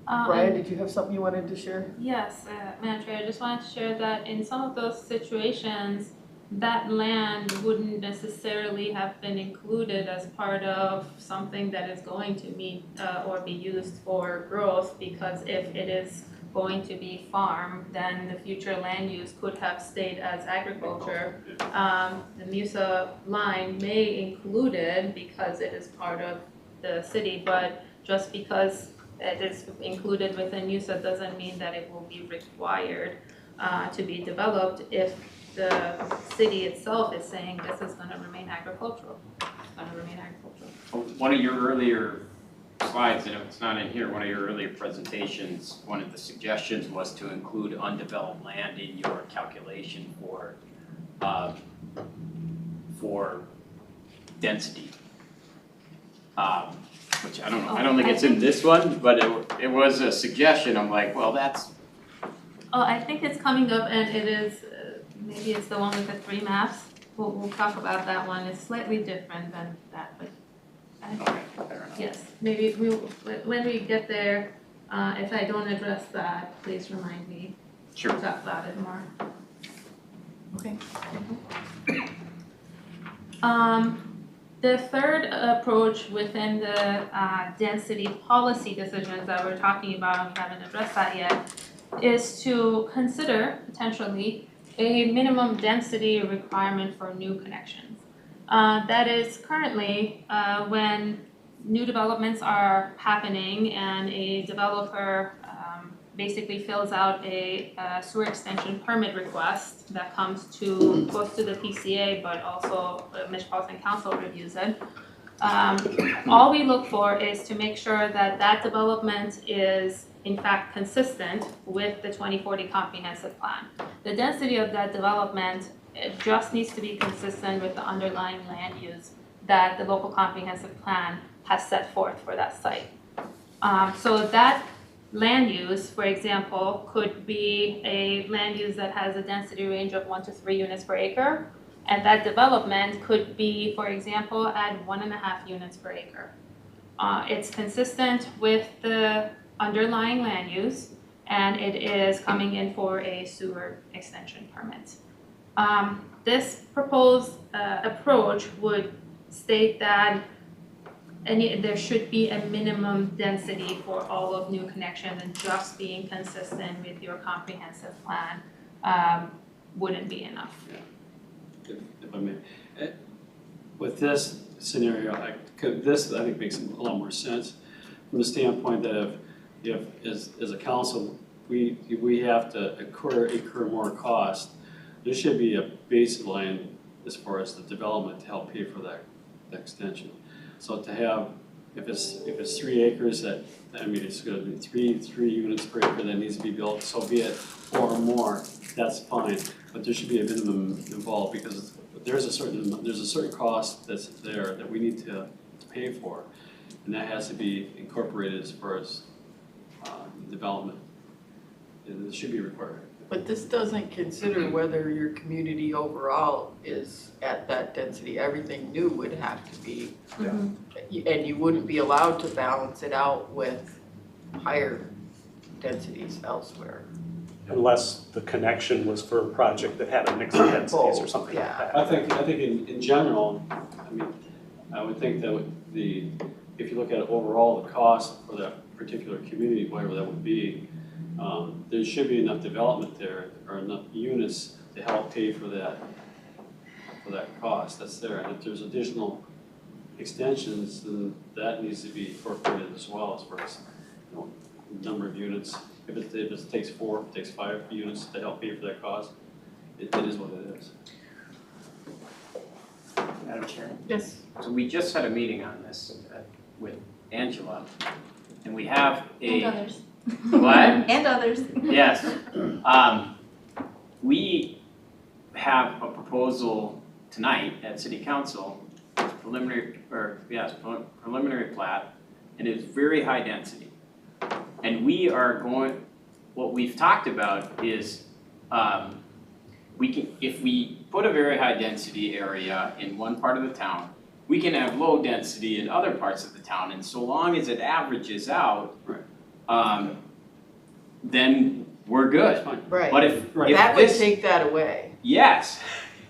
Raya, did you have something you wanted to share? Yes, Madam Chair, I just wanted to share that in some of those situations, that land wouldn't necessarily have been included as part of something that is going to meet or be used for growth, because if it is going to be farm, then the future land use could have stayed as agriculture. The MUSA line may include it because it is part of the city, but just because it is included within MUSA doesn't mean that it will be required to be developed if the city itself is saying this is gonna remain agricultural. It's gonna remain agricultural. One of your earlier slides, and it's not in here, one of your earlier presentations, one of the suggestions was to include undeveloped land in your calculation for density. Which I don't think it's in this one, but it was a suggestion. I'm like, well, that's. Oh, I think it's coming up, and it is, maybe it's the one with the 3 maps. We'll talk about that one. It's slightly different than that, but Okay, fair enough. yes, maybe when we get there, if I don't address that, please remind me. Sure. We'll talk about it more. Okay. The third approach within the density policy decisions that we're talking about, we haven't addressed that yet, is to consider potentially a minimum density requirement for new connections. That is currently when new developments are happening and a developer basically fills out a sewer extension permit request that comes to both to the PCA but also the Metropolitan Council reviews it. All we look for is to make sure that that development is in fact consistent with the 2040 comprehensive plan. The density of that development, it just needs to be consistent with the underlying land use that the local comprehensive plan has set forth for that site. So that land use, for example, could be a land use that has a density range of 1 to 3 units per acre, and that development could be, for example, at 1.5 units per acre. It's consistent with the underlying land use, and it is coming in for a sewer extension permit. This proposed approach would state that there should be a minimum density for all of new connections, and just being consistent with your comprehensive plan wouldn't be enough. If I may, with this scenario, this I think makes a lot more sense from the standpoint that if as a council we have to incur more cost, there should be a baseline as far as the development to help pay for that extension. So to have, if it's 3 acres, that, I mean, it's gonna be three units per acre that needs to be built, so be it, or more, that's fine. But there should be a minimum involved, because there's a certain cost that's there that we need to pay for. And that has to be incorporated as far as development. It should be required. But this doesn't consider whether your community overall is at that density. Everything new would have to be, and you wouldn't be allowed to balance it out with higher densities elsewhere. unless the connection was for a project that had a mix of densities or something like that. I think in general, I mean, I would think that if you look at overall the cost for that particular community, whatever that would be, there should be enough development there or enough units to help pay for that cost that's there. And if there's additional extensions, then that needs to be incorporated as well as far as, number of units. If it takes 4, if it takes 5 units to help pay for that cost, it is what it is. Madam Chair. Yes. So we just had a meeting on this with Angela, and we have And a, others. what? And others. Yes. We have a proposal tonight at City Council, preliminary plat, and it's very high density. And we are what we've talked about is, if we put a very high density area in one part of the town, we can have low density in other parts of the town, and so long as it averages out, then we're good. Right. But if That would this, take that away. yes,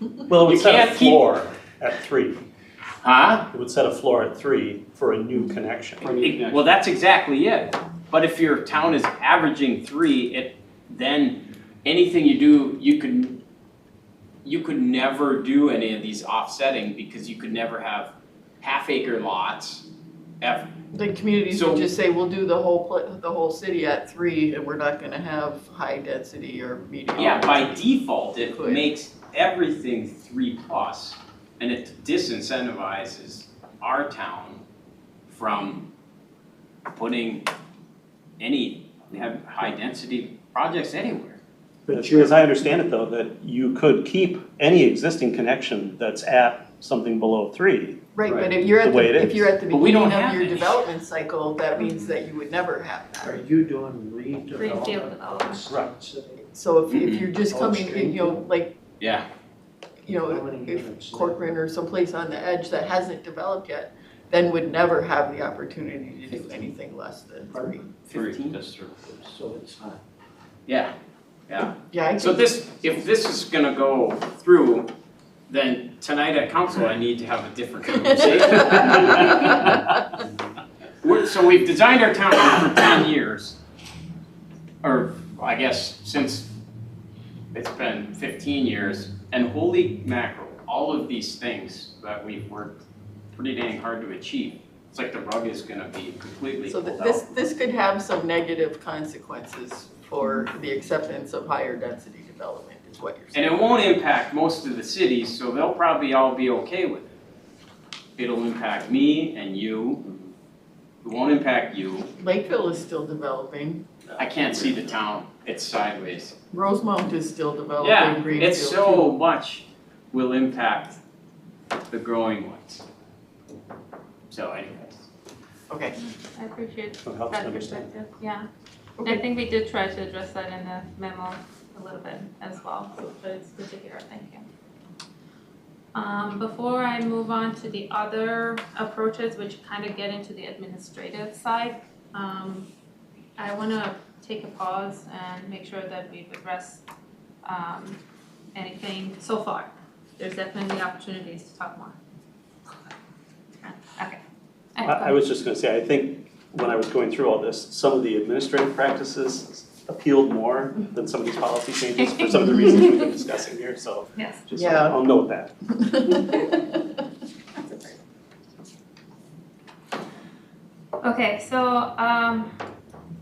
Well, it would You set a can't keep- floor at 3. huh? It would set a floor at 3 for a new connection. Well, that's exactly it. But if your town is averaging 3, then anything you do, you could never do any of these offsetting because you could never have half-acre lots ever. The communities So- would just say, we'll do the whole city at 3, and we're not gonna have high density or medium. Yeah, by default, it Could. makes everything 3+, and it disincentivizes our town from putting have high-density projects anywhere. But as I understand it though, that you could keep any existing connection that's at something below 3. Right, but if you're The at way it if is. you're at the But we beginning don't of have your any. development cycle, that means that you would never have Are that. you doing Greenfield redevelopment? development. Right. So if you're just Oh, coming, like, Yeah. How many if units? Corcoran or someplace on the edge that hasn't developed yet, then would never have the opportunity to do anything less than 3. 15? That's true. So it's not. Yeah. Yeah, So if this is gonna go through, then tonight at council, I need to have a different conversation. So we've designed our town for 10 years, or I guess since it's been 15 years, and holy mackerel, all of these things that we've worked pretty dang hard to achieve, it's like the rug is gonna be completely So pulled this out. could have some negative consequences for the acceptance of higher density development, is what you're And saying. it won't impact most of the cities, so they'll probably all be okay with it. It'll impact me and you. It won't impact you. Lakeville is still developing, I can't see the town, it's sideways. Rosemount is still developing, Yeah, Greenfield it's so much will impact the growing ones. So anyways, Okay, I appreciate So it helps that to understand. perspective, yeah. Okay. I think we did try to address that in the memo a little bit as well, but it's good to hear, thank you. Before I move on to the other approaches, which kind of get into the administrative side, I wanna take a pause and make sure that we've addressed anything so far. There's definitely opportunities to talk more. Okay. I was just gonna say, I think when I was going through all this, some of the administrative practices appealed more than some of these policy changes for some of the reasons we've been discussing here, so Yes. just, Yeah. I'll note that. Okay, so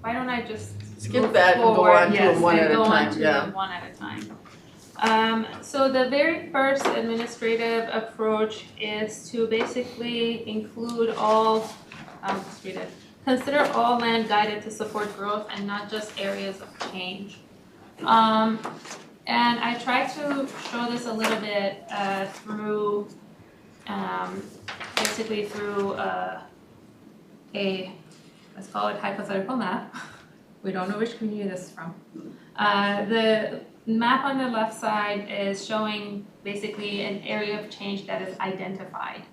why don't I just Skip move that and go forward, on to them one at a yes, and go on time, to yeah. them one at a time. So the very first administrative approach is to basically include all, just read it. Consider all land guided to support growth and not just areas of change. And I tried to show this a little bit through, basically through let's call it hypothetical map. We don't know which community this is from. The map on the left side is showing basically an area of change that is identified.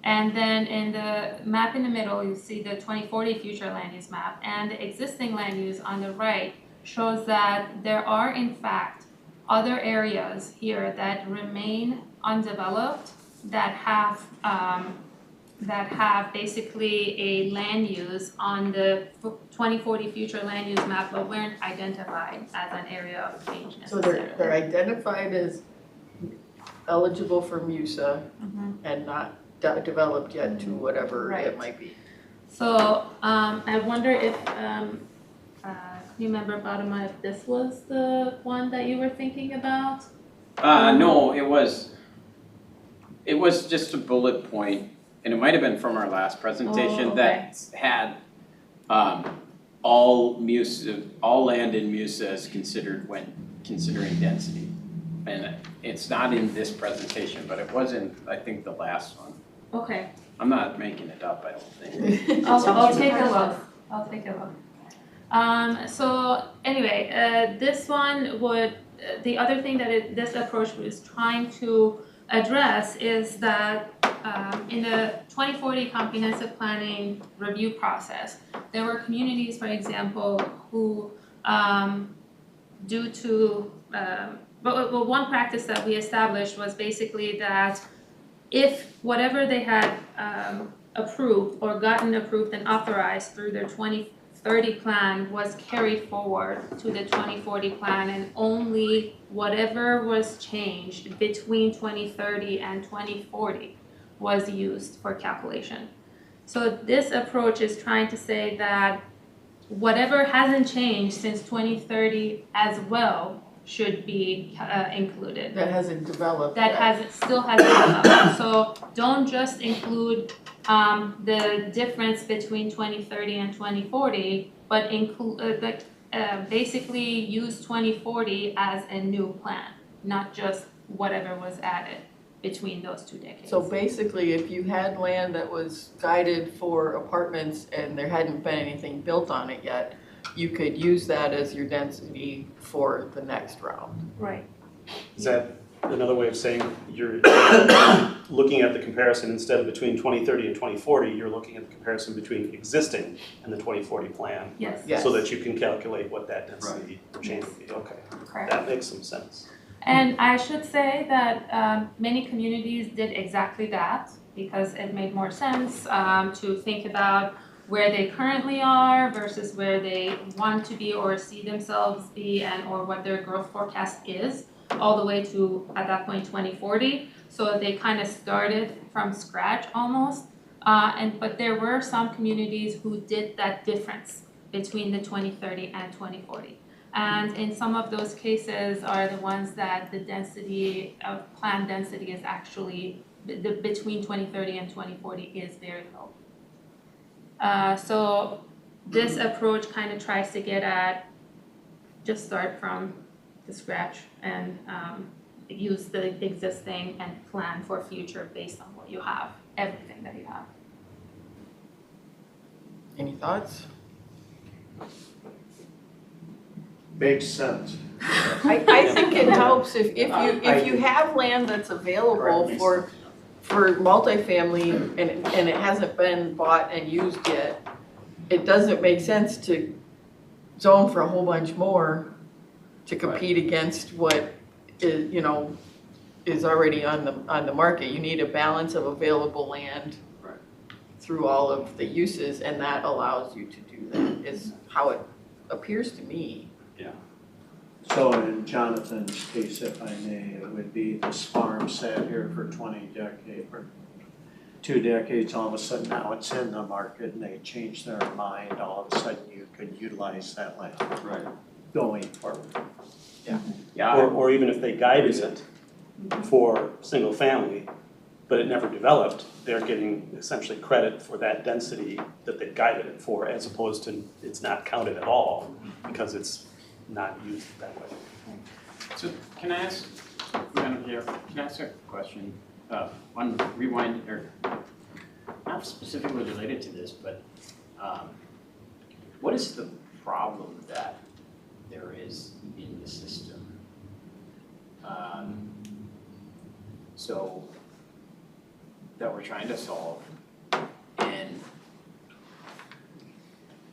And then in the map in the middle, you see the 2040 future land use map, and the existing land use on the right shows that there are in fact other areas here that remain undeveloped that have basically a land use on the 2040 future land use map, but weren't identified as an area of change So necessarily. they're identified as eligible for MUSA Mhm. and not developed yet to whatever Right. it might be. So, I wonder if, you remember Fatima, if this was the one that you were thinking about? No, it was just a bullet point, and it might have been from our last presentation Oh, okay. that had, all land in MUSA is considered when considering density. And it's not in this presentation, but it was in, I think, the last one. Okay, I'm not making it up, I don't think. I'll take a look. So anyway, this one would, the other thing that this approach is trying to address is that in the 2040 comprehensive planning review process, there were communities, for example, who due to, well, one practice that we established was basically that if whatever they had approved or gotten approved and authorized through their 2030 plan was carried forward to the 2040 plan, and only whatever was changed between 2030 and 2040 was used for calculation. So this approach is trying to say that whatever hasn't changed since 2030 as well should be included. That hasn't developed That yet. still hasn't developed. So don't just include the difference between 2030 and 2040, but include basically use 2040 as a new plan, not just whatever was added between those two decades. So basically, if you had land that was guided for apartments and there hadn't been anything built on it yet, you could use that as your density for the next round. Right. Is that another way of saying you're looking at the comparison instead of between 2030 and 2040, you're looking at the comparison between existing and the 2040 plan? Yes. Yes. So that you can calculate what that density change would be, okay. Correct. That makes some sense. And I should say that many communities did exactly that because it made more sense to think about where they currently are versus where they want to be or see themselves be, and or what their growth forecast is, all the way to, at that point, 2040. So they kind of started from scratch almost. But there were some communities who did that difference between the 2030 and 2040. And in some of those cases are the ones that the density of planned density is actually between 2030 and 2040 is very low. So this approach kind of tries to get at just start from the scratch and use the existing and plan for future based on what you have, everything that you have. Any thoughts? Makes sense. I think it helps if you have land that's available for multifamily and it hasn't been bought and used yet, it doesn't make sense to zone for a whole bunch more to compete against what is, is already on the market. You need a balance of available land through all of the uses, and that allows you to do that, is how it appears to me. So in Jonathan's case, if I may, it would be this farm sat here for 20 decades, or 2 decades, all of a sudden now it's in the market and they change their mind, all of a sudden you could utilize that land going forward. Yeah, Or even if they guided it for single family, but it never developed, they're getting essentially credit for that density that they guided it for, as opposed to it's not counted at all because it's not used that way. so can I ask, Madam Chair, can I ask a question? One rewind, or not specifically related to this, but what is the problem that there is in the system? So that we're trying to solve, and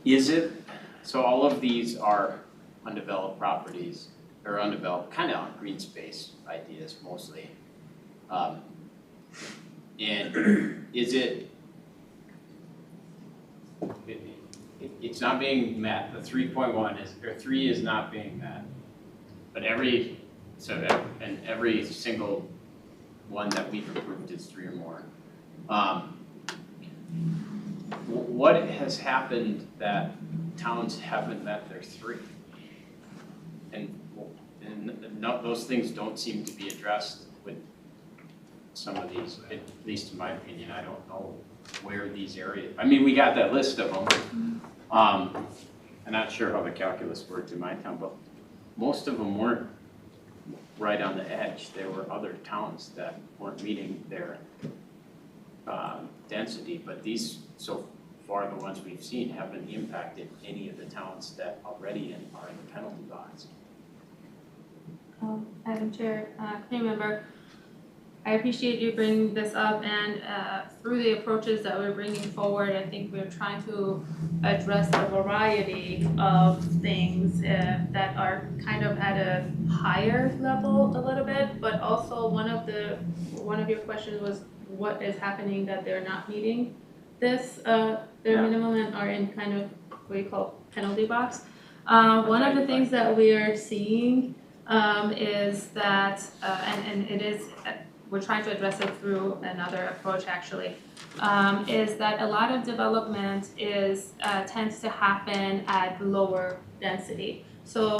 is it, so all of these are undeveloped properties, or undeveloped, kind of green space ideas mostly. And is it's not being met, the 3.1 is, or 3 is not being met. But every single one that we've approved is 3 or more. What has happened that towns haven't met their 3? And those things don't seem to be addressed with some of these, at least in my opinion. I don't know where these areas, I mean, we got that list of them. I'm not sure how the calculus worked in my town, but most of them weren't right on the edge. There were other towns that weren't meeting their density, but these, so far the ones we've seen, haven't impacted any of the towns that already are in the penalty box. Madam Chair, committee member, I appreciate you bringing this up, and through the approaches that we're bringing forward, I think we're trying to address a variety of things that are kind of at a higher level a little bit, but also one of your questions was what is happening that they're not meeting this, their minimum, and are in kind of what you call penalty box. One of the things that we are seeing is that, and it is, we're trying to address it through another approach actually, is that a lot of development tends to happen at lower density. So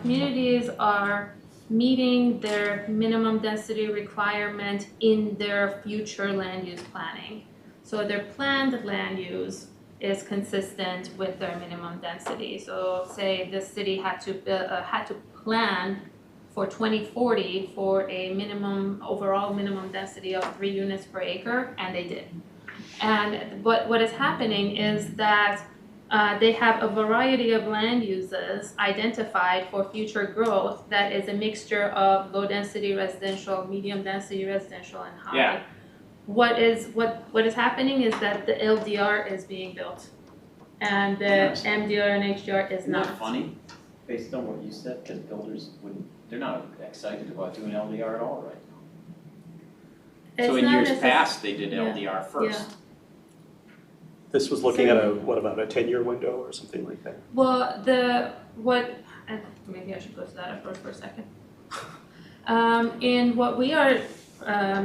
communities are meeting their minimum density requirement in their future land use planning. So their planned land use is consistent with their minimum density. So say the city had to plan for 2040 for a overall minimum density of 3 units per acre, and they did. And what is happening is that they have a variety of land uses identified for future growth that is a mixture of low density residential, medium density residential, and high. Yeah. What is happening is that the LDR is being built, and the MDR and HDR is Isn't not. that funny, based on what you said, because builders they're not excited about doing LDR at all right now. So in years past, they did LDR first. This was looking at about a 10-year window or something like that? Well, maybe I should go to that approach for a second. And what we are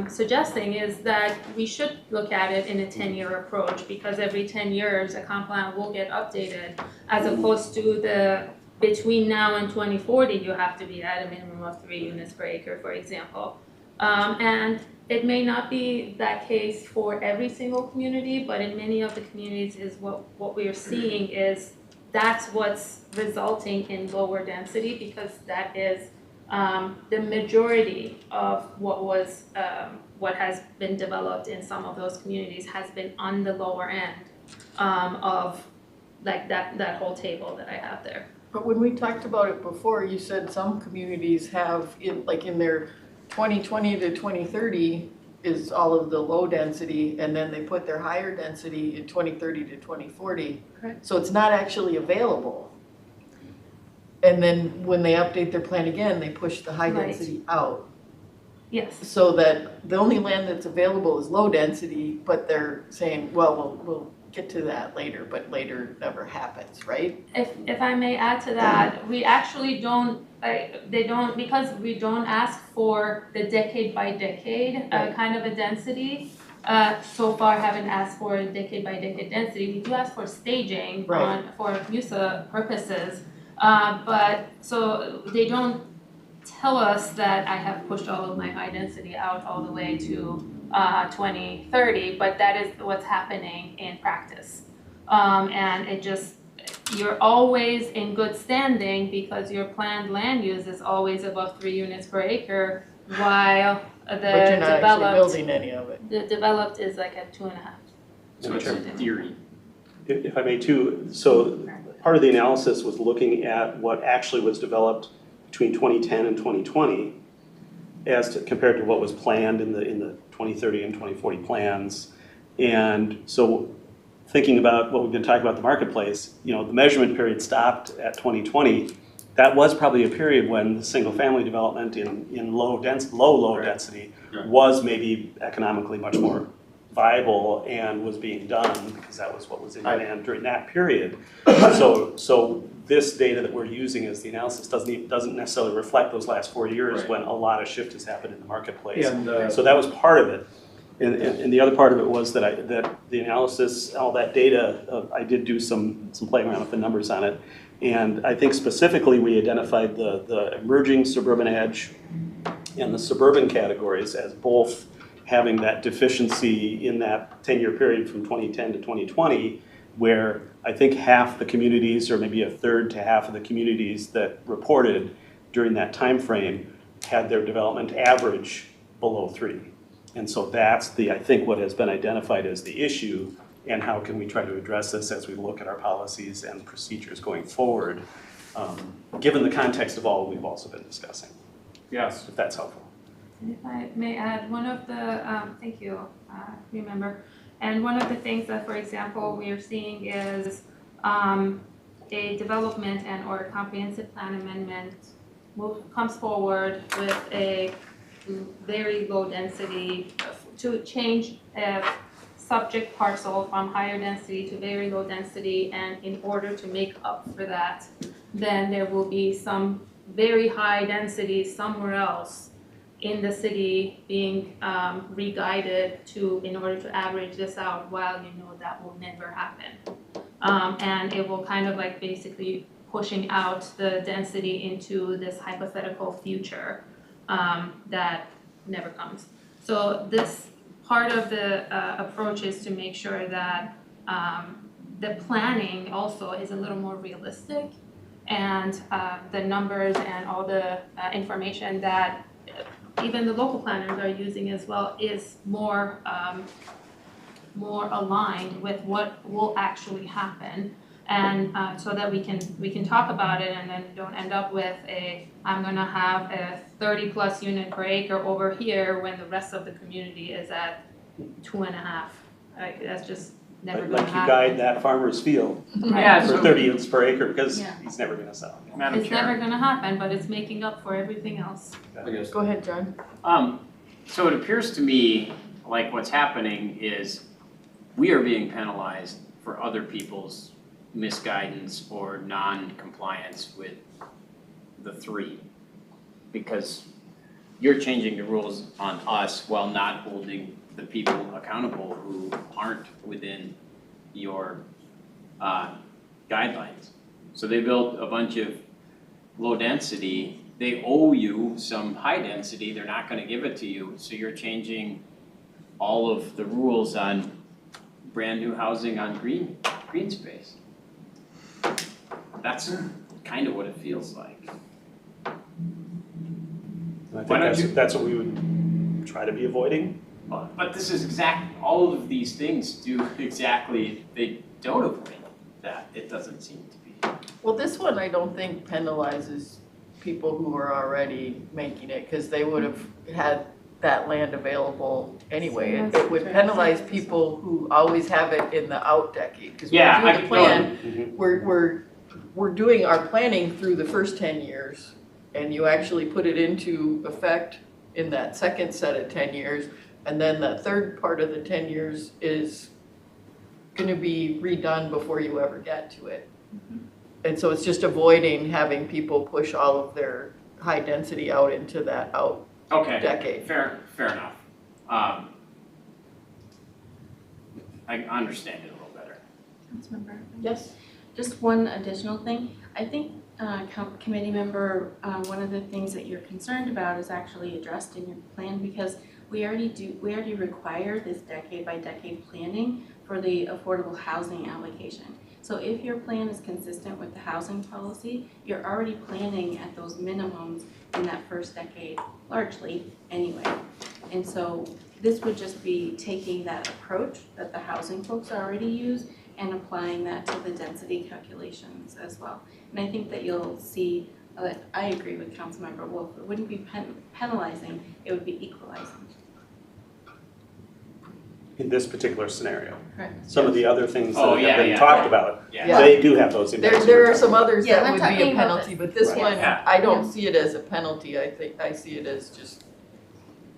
suggesting is that we should look at it in a 10-year approach, because every 10 years a comp plan will get updated, as opposed to between now and 2040 you have to be at a minimum of 3 units per acre, for example. And it may not be that case for every single community, but in many of the communities is what we are seeing is that's what's resulting in lower density, because that is the majority of what has been developed in some of those communities has been on the lower end of like that whole table that I have there. But when we talked about it before, you said some communities have, in their 2020 to 2030 is all of the low density, and then they put their higher density in 2030 to 2040. Correct. So it's not actually available. And then when they update their plan again, they push the high Right. density out. Yes. So that the only land that's available is low density, but they're saying, well, we'll get to that later, but later never happens, right? If I may add to that, we actually because we don't ask for the decade by decade kind of a density. So far haven't asked for a decade by decade density. We do ask for staging for MUSA purposes. But so they don't tell us that I have pushed all of my high density out all the way to 2030, but that is what's happening in practice. And you're always in good standing because your planned land use is always above 3 units per acre, while But you're not actually building any of it. the developed is like at 2.5. So it's in theory. If I may too, so part of the analysis was looking at what actually was developed between 2010 and 2020 compared to what was planned in the 2030 and 2040 plans. And so thinking about what we've been talking about the marketplace, the measurement period stopped at 2020, that was probably a period when the single-family development in low density Right. was maybe economically much more viable and was being done because that was what was in demand during that period. So this data that we're using as the analysis doesn't necessarily reflect those last 4 years Right. when a lot of shift has happened in the marketplace. And, So that was part of it. And the other part of it was that the analysis, all that data, I did do some playing around with the numbers on it. And I think specifically we identified the emerging suburban edge and the suburban categories as both having that deficiency in that 10-year period from 2010 to 2020, where I think half the communities, or maybe a third to half of the communities that reported during that time frame had their development average below 3. And so that's I think what has been identified as the issue, and how can we try to address this as we look at our policies and procedures going forward, given the context of all we've also been discussing. Yes. If that's helpful. And if I may add, one of the, thank you, remember, and one of the things that, for example, we are seeing is a development and or comprehensive plan amendment comes forward with a very low density to change a subject parcel from higher density to very low density, and in order to make up for that, then there will be some very high density somewhere else in the city being re-guided in order to average this out, while you know that will never happen. And it will kind of like basically pushing out the density into this hypothetical future that never comes. So this part of the approach is to make sure that the planning also is a little more realistic, and the numbers and all the information that even the local planners are using as well is more aligned with what will actually happen, and so that we can talk about it and then don't end up with I'm gonna have a 30+ unit per acre over here when the rest of the community is at 2.5. That's just never gonna Like you happen. guide that farmer's field Yeah, for so 30 units per acre because Yeah. he's never gonna sell. Madam It's never Chair. gonna happen, but it's making up for everything else. I guess. Go ahead, John. So it appears to me like what's happening is we are being penalized for other people's misguidance or non-compliance with the 3. Because you're changing the rules on us while not holding the people accountable who aren't within your guidelines. So they built a bunch of low density, they owe you some high density, they're not gonna give it to you, so you're changing all of the rules on brand new housing on green space. That's kind of what it feels like. And I Why don't think that's what we would try to be avoiding. But this is all of these things do exactly, they don't avoid that, it doesn't seem to be. Well, this one I don't think penalizes people who are already making it, because they would have had that land available anyway. It would penalize people who always have it in the out decade, because when Yeah, we I do the could go plan, we're doing our planning through the first 10 years, and you actually put it into effect in that second set of 10 years, and then the third part of the 10 years is gonna be redone before you ever get to it. And so it's just avoiding having people push all of their high density out into that out Okay, decade. fair enough. I understand it a little better. Councilmember? Yes? Just one additional thing. I think, committee member, one of the things that you're concerned about is actually addressed in your plan, because we already require this decade by decade planning for the affordable housing allocation. So if your plan is consistent with the housing policy, you're already planning at those minimums in that first decade, largely anyway. And so this would just be taking that approach that the housing folks already use and applying that to the density calculations as well. And I think that you'll see, I agree with Councilmember Wolf, it wouldn't be penalizing, it would be equalizing. in this particular scenario. Correct. Some of the other things that Oh, have yeah, been yeah. talked about, Yeah. they do have those impacts. There are some others Yeah, that I'm would be talking a about penalty, but this Right. one, Yeah. I don't see it as a penalty, I see it as just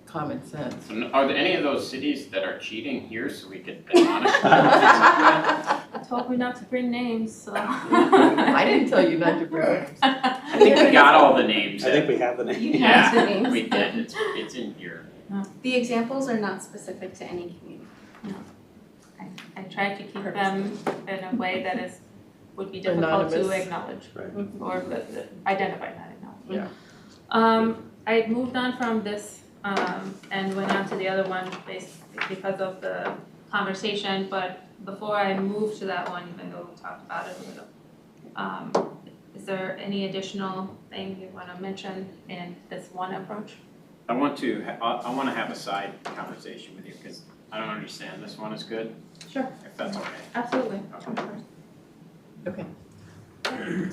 common sense. So are there any of those cities that are cheating here so we could admonish them? I told me not to bring names, so. I didn't tell you not to bring it. I think we got all the names. I think we have the name. You have the Yeah, names. we did, it's in here. The examples are not specific to any community. I tried to keep them in a way that would be difficult to Anonymous. acknowledge. Right. Or identify, not acknowledge. Yeah. I moved on from this, and went on to the other one because of the conversation, but before I move to that one, even though we talked about it a little, is there any additional thing you wanna mention in this one approach? I want to have a side conversation with you, because I don't understand this one as good, Sure. if that's okay. Absolutely. Okay. Okay.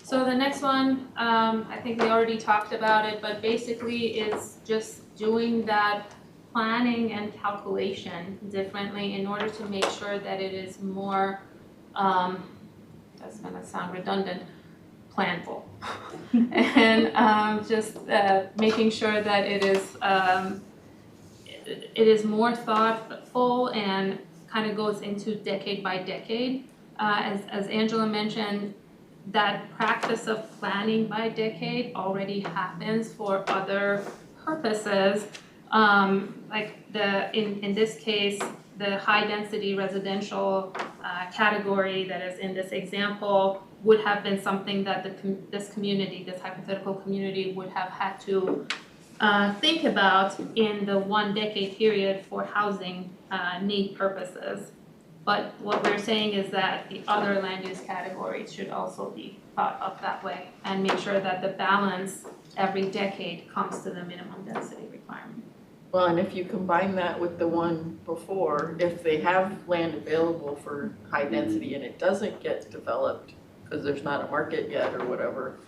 So the next one, I think we already talked about it, but basically is just doing that planning and calculation differently in order to make sure that it is more, that's gonna sound redundant, planful. And just making sure that it is more thoughtful and kind of goes into decade by decade. As Angela mentioned, that practice of planning by decade already happens for other purposes. Like in this case, the high density residential category that is in this example would have been something that this hypothetical community would have had to think about in the 1 decade period for housing need purposes. But what we're saying is that the other land use categories should also be thought of that way and make sure that the balance every decade comes to the minimum density requirement. Well, and if you combine that with the one before, if they have land available for high density and it doesn't get developed because there's not a market yet or whatever,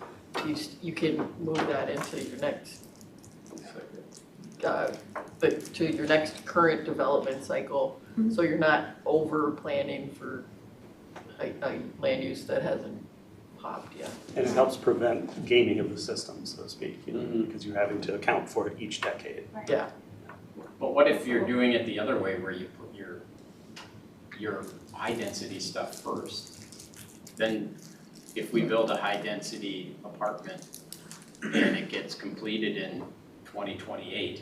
you can move that into your next, to your next current development cycle. Mhm. So you're not over planning for a land use that hasn't popped yet. And it helps prevent gaming of the system, so to speak, you know, Mhm. because you're having to account for it each decade. Yeah. But what if you're doing it the other way, where you put your high density stuff first? Then if we build a high density apartment and it gets completed in 2028,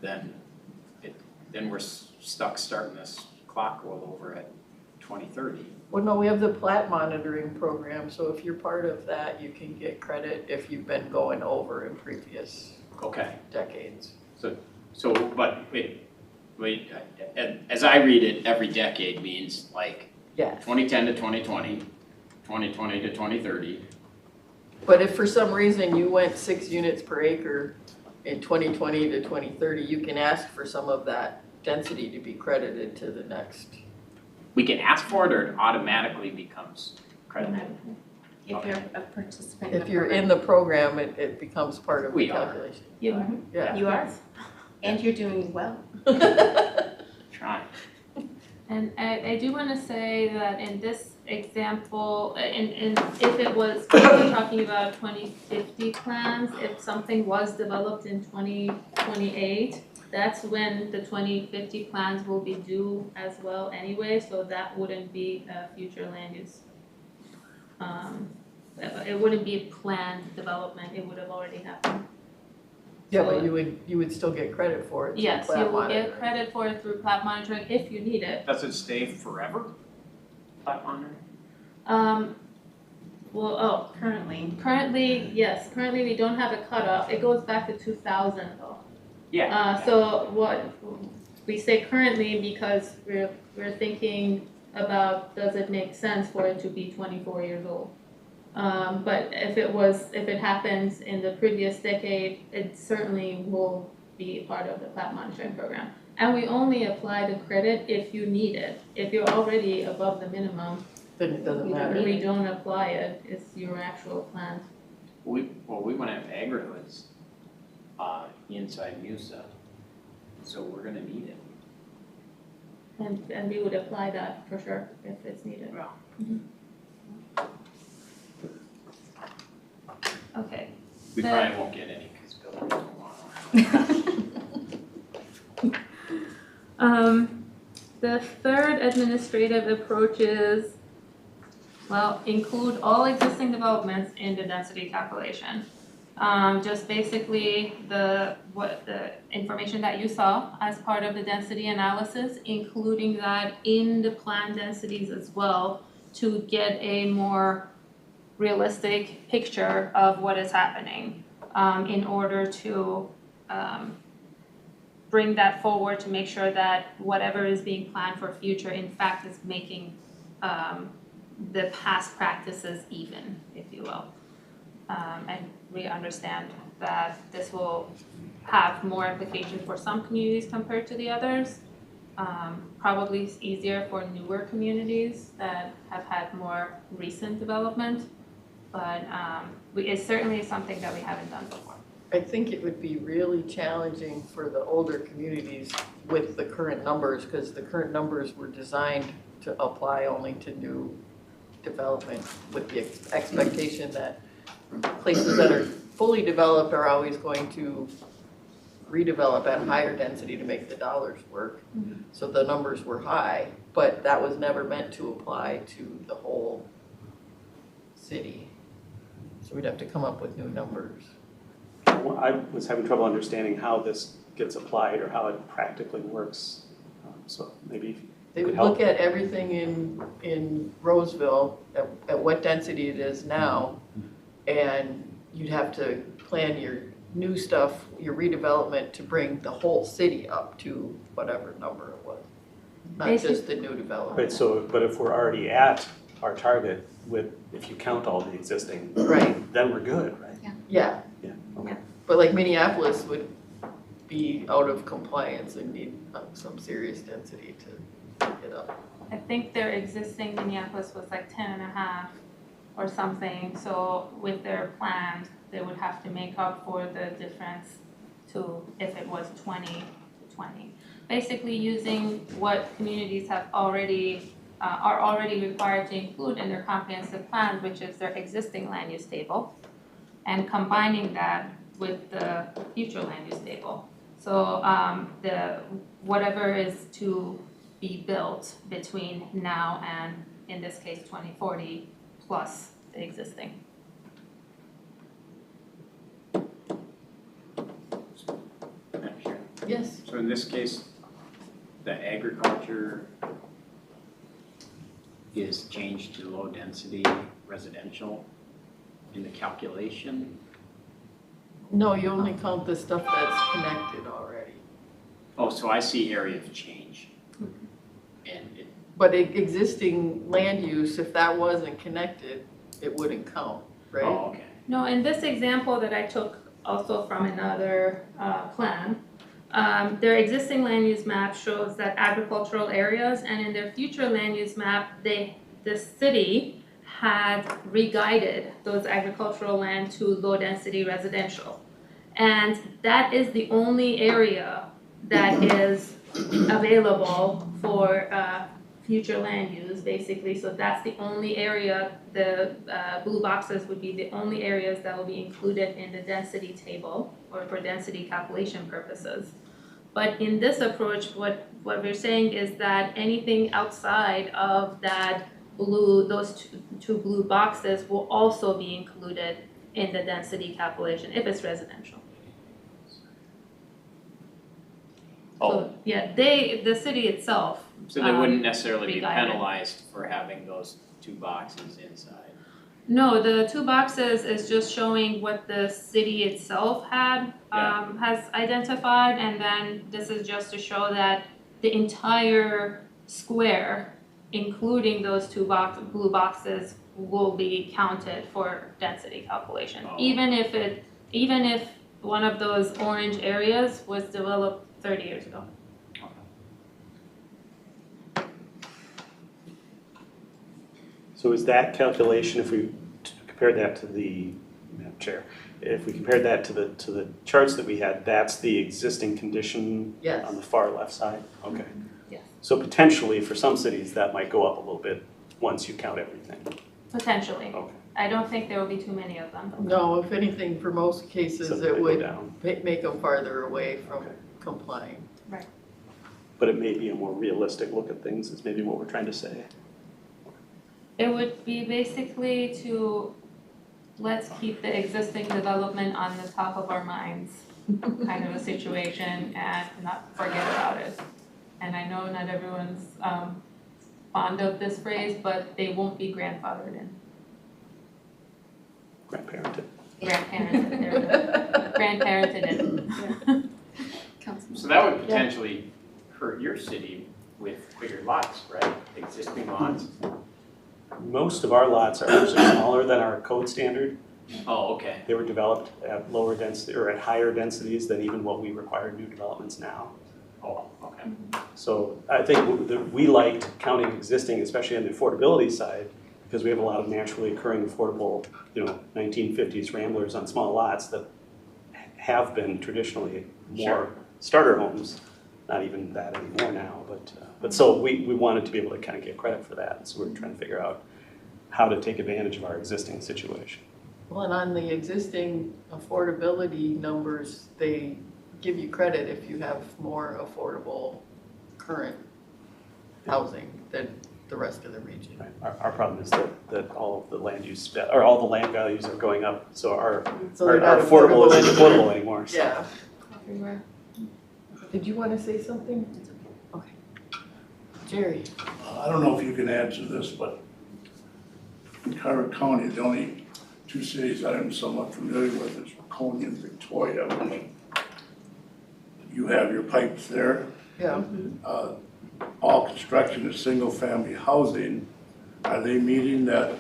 then we're stuck starting this clock roll over at 2030. Well, no, we have the plat monitoring program, so if you're part of that, you can get credit if you've been going over in previous Okay. decades. So, but as I read it, every decade means like Yes. 2010 to 2020, 2020 to 2030. But if for some reason you went 6 units per acre in 2020 to 2030, you can ask for some of that density to be credited to the next. We can ask for it, or it automatically becomes credited. If you're a participant in the If you're program. in the program, it becomes part of the We are. calculation. You are, and you're doing well. Trying. And I do want to say that in this example, and if it was, we're talking about 2050 plans, if something was developed in 2028, that's when the 2050 plans will be due as well anyway, so that wouldn't be a future land use. It wouldn't be a planned development, it would have already happened. Yeah, So- but you would still get credit for it. through Yes, plat you will monitoring. get credit for it through plat monitoring if you need it. Does it stay forever? Plat monitoring? Currently, yes, currently we don't have a cutoff, it goes back to 2000 though. Yeah. So what, we say currently because we're thinking about, does it make sense for it to be 24 years old? But if it happens in the previous decade, it certainly will be part of the plat monitoring program. And we only apply the credit if you need it. If you're already above the minimum, Then it doesn't We don't matter. need we don't apply it, it's your actual plan. We wanna have agri-hoods inside MUSA, so we're gonna need it. And we would apply that for sure if it's needed. Okay. We The- probably won't get any because Bill doesn't want The third administrative approach is, well, include all existing developments in the density calculation. Just basically the information that you saw as part of the density analysis, including that in the plan densities as well, to get a more realistic picture of what is happening, in order to bring that forward to make sure that whatever is being planned for future, in fact, is making the past practices even, if you will. And we understand that this will have more implications for some communities compared to the others. Probably it's easier for newer communities that have had more recent development, but it's certainly something that we haven't done before. I think it would be really challenging for the older communities with the current numbers, because the current numbers were designed to apply only to new development with the expectation that places that are fully developed are always going to redevelop at higher density to make the dollars work. So the numbers were high, but that was never meant to apply to the whole city. So we'd have to come up with new numbers. I was having trouble understanding how this gets applied or how it practically works. So maybe They would look at everything in Roseville at what density it is now, and you'd have to plan your new stuff, your redevelopment, to bring the whole city up to whatever number it was, not just the new development. Right, so, but if we're already at our target with, if you count all the existing, Right, then we're good, right? yeah, Yeah, okay. but like Minneapolis would be out of compliance and need some serious density to get up. I think their existing Minneapolis was like 10.5 or something, so with their plans, they would have to make up for the difference to if it was 20 to 20. Basically using what communities have already, are already required to include in their comprehensive plans, which is their existing land use table, and combining that with the future land use table. So whatever is to be built between now and, in this case, 2040, plus the existing. Madam Chair. Yes, So in this case, the agriculture is changed to low density residential in the calculation. no, you only count the stuff that's connected already. Oh, so I see area of change. And it, But existing land use, if that wasn't connected, it wouldn't count, right? oh, okay. No, in this example that I took also from another plan, their existing land use map shows that agricultural areas, and in their future land use map, the city had re-guided those agricultural land to low density residential. And that is the only area that is available for future land use, basically. So that's the only area, the blue boxes would be the only areas that will be included in the density table or for density calculation purposes. But in this approach, what we're saying is that anything outside of that blue, those two blue boxes will also be included in the density calculation if it's residential. Oh, So, yeah, the city itself. so they wouldn't necessarily be re-guided. penalized for having those two boxes inside. No, the two boxes is just showing what the city itself had, has identified, and then this is just to show that the entire square, including those two blue boxes, will be counted for density calculation. Oh. Even if one of those orange areas was developed 30 years ago. So is that calculation, if we compare that to the, Madam Chair, if we compare that to the charts that we had, that's the existing condition Yes. on the far left side? Okay. Yes. So potentially, for some cities, that might go up a little bit once you count everything. Potentially. Okay. I don't think there will be too many of them. No, if anything, for most cases, So it they go would down. make them farther away from Okay. complying. But it may be a more realistic look at things, is maybe what we're trying to say. It would be basically to, let's keep the existing development on the top of our minds, kind of a situation, and not forget about it. And I know not everyone's fond of this phrase, but they won't be grandfathered in. Grandparented. Grandparented, there we go. Grandparented in. So that would potentially hurt your city with bigger lots, right? Existing lots? Most of our lots are actually smaller than our code standard. Oh, okay. They were developed at lower density, or at higher densities than even what we require new developments now. Oh, okay. So I think we liked counting existing, especially on the affordability side, because we have a lot of naturally occurring affordable, 1950s ramblers on small lots that have been traditionally more starter homes. Not even that anymore now, but so we wanted to be able to kind of get credit for that. So we're trying to figure out how to take advantage of our existing situation. Well, and on the existing affordability numbers, they give you credit if you have more affordable current housing than the rest of the region. Right. Our problem is that all of the land use, or all the land values are going up, so our So they're not affordable isn't anymore. affordable anymore. So. Yeah. Everywhere. Did you want to say something? Okay. Jerry? I don't know if you can answer this, but in Carter County, the only two cities that I'm somewhat familiar with is Waconia and Victoria. You have your pipes there. Yeah. All construction is single-family housing. Are they meeting that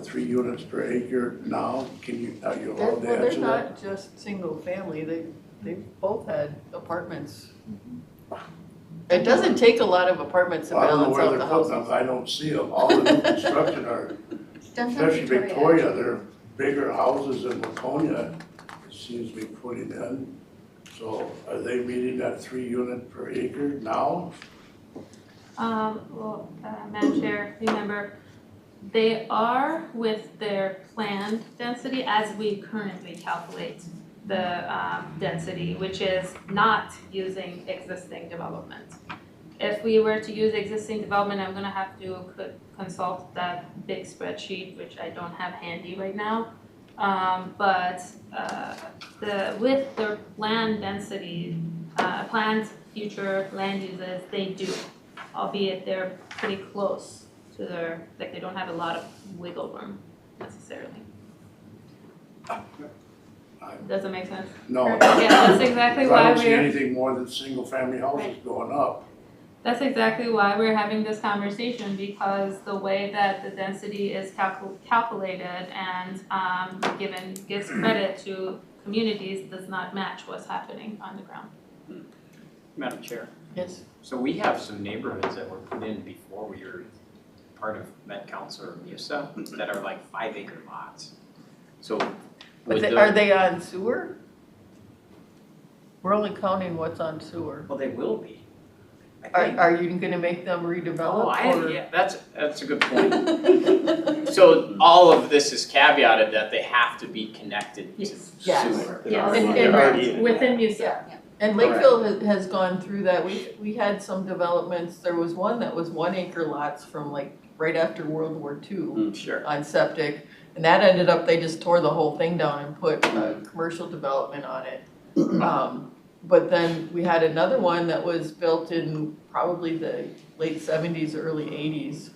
3 units per acre now? Are you allowed to They're answer that? not just single family, they both had apartments. It doesn't take a lot of apartments to I don't know balance where out they're the putting them. houses. I don't see them. All the new construction are, especially Victoria, they're bigger houses than Waconia seems to be putting in. So are they meeting that 3 unit per acre now? Madam Chair, remember, they are with their planned density as we currently calculate the density, which is not using existing development. If we were to use existing development, I'm gonna have to consult that big spreadsheet, which I don't have handy right now. With the planned density, planned future land uses, they do, albeit they're pretty close to their, like they don't have a lot of wiggle room necessarily. Does it make sense? No. Yeah, that's exactly I why don't see we're, anything more than single-family houses going up. that's exactly why we're having this conversation, because the way that the density is calculated and gives credit to communities does not match what's happening on the ground. Madam Chair, Yes. so we have some neighborhoods that were put in before we were part of Met Council or MUSA that are like 5-acre lots. So But would are they on sewer? We're only counting what's on sewer. Well, they will be. I think. Are you gonna make them redevelop or? Yeah, that's a good point. So all of this is caveated that they have to be connected to Yes. Yes. sewer. Yes. And already in. Within MUSA. Yeah. And Lakeville has gone through that. We had some developments. There was one that was 1 acre lots from like right after World War II Sure. on septic. And that ended up, they just tore the whole thing down and put commercial development on it. But then we had another one that was built in probably the late 70s, early 80s,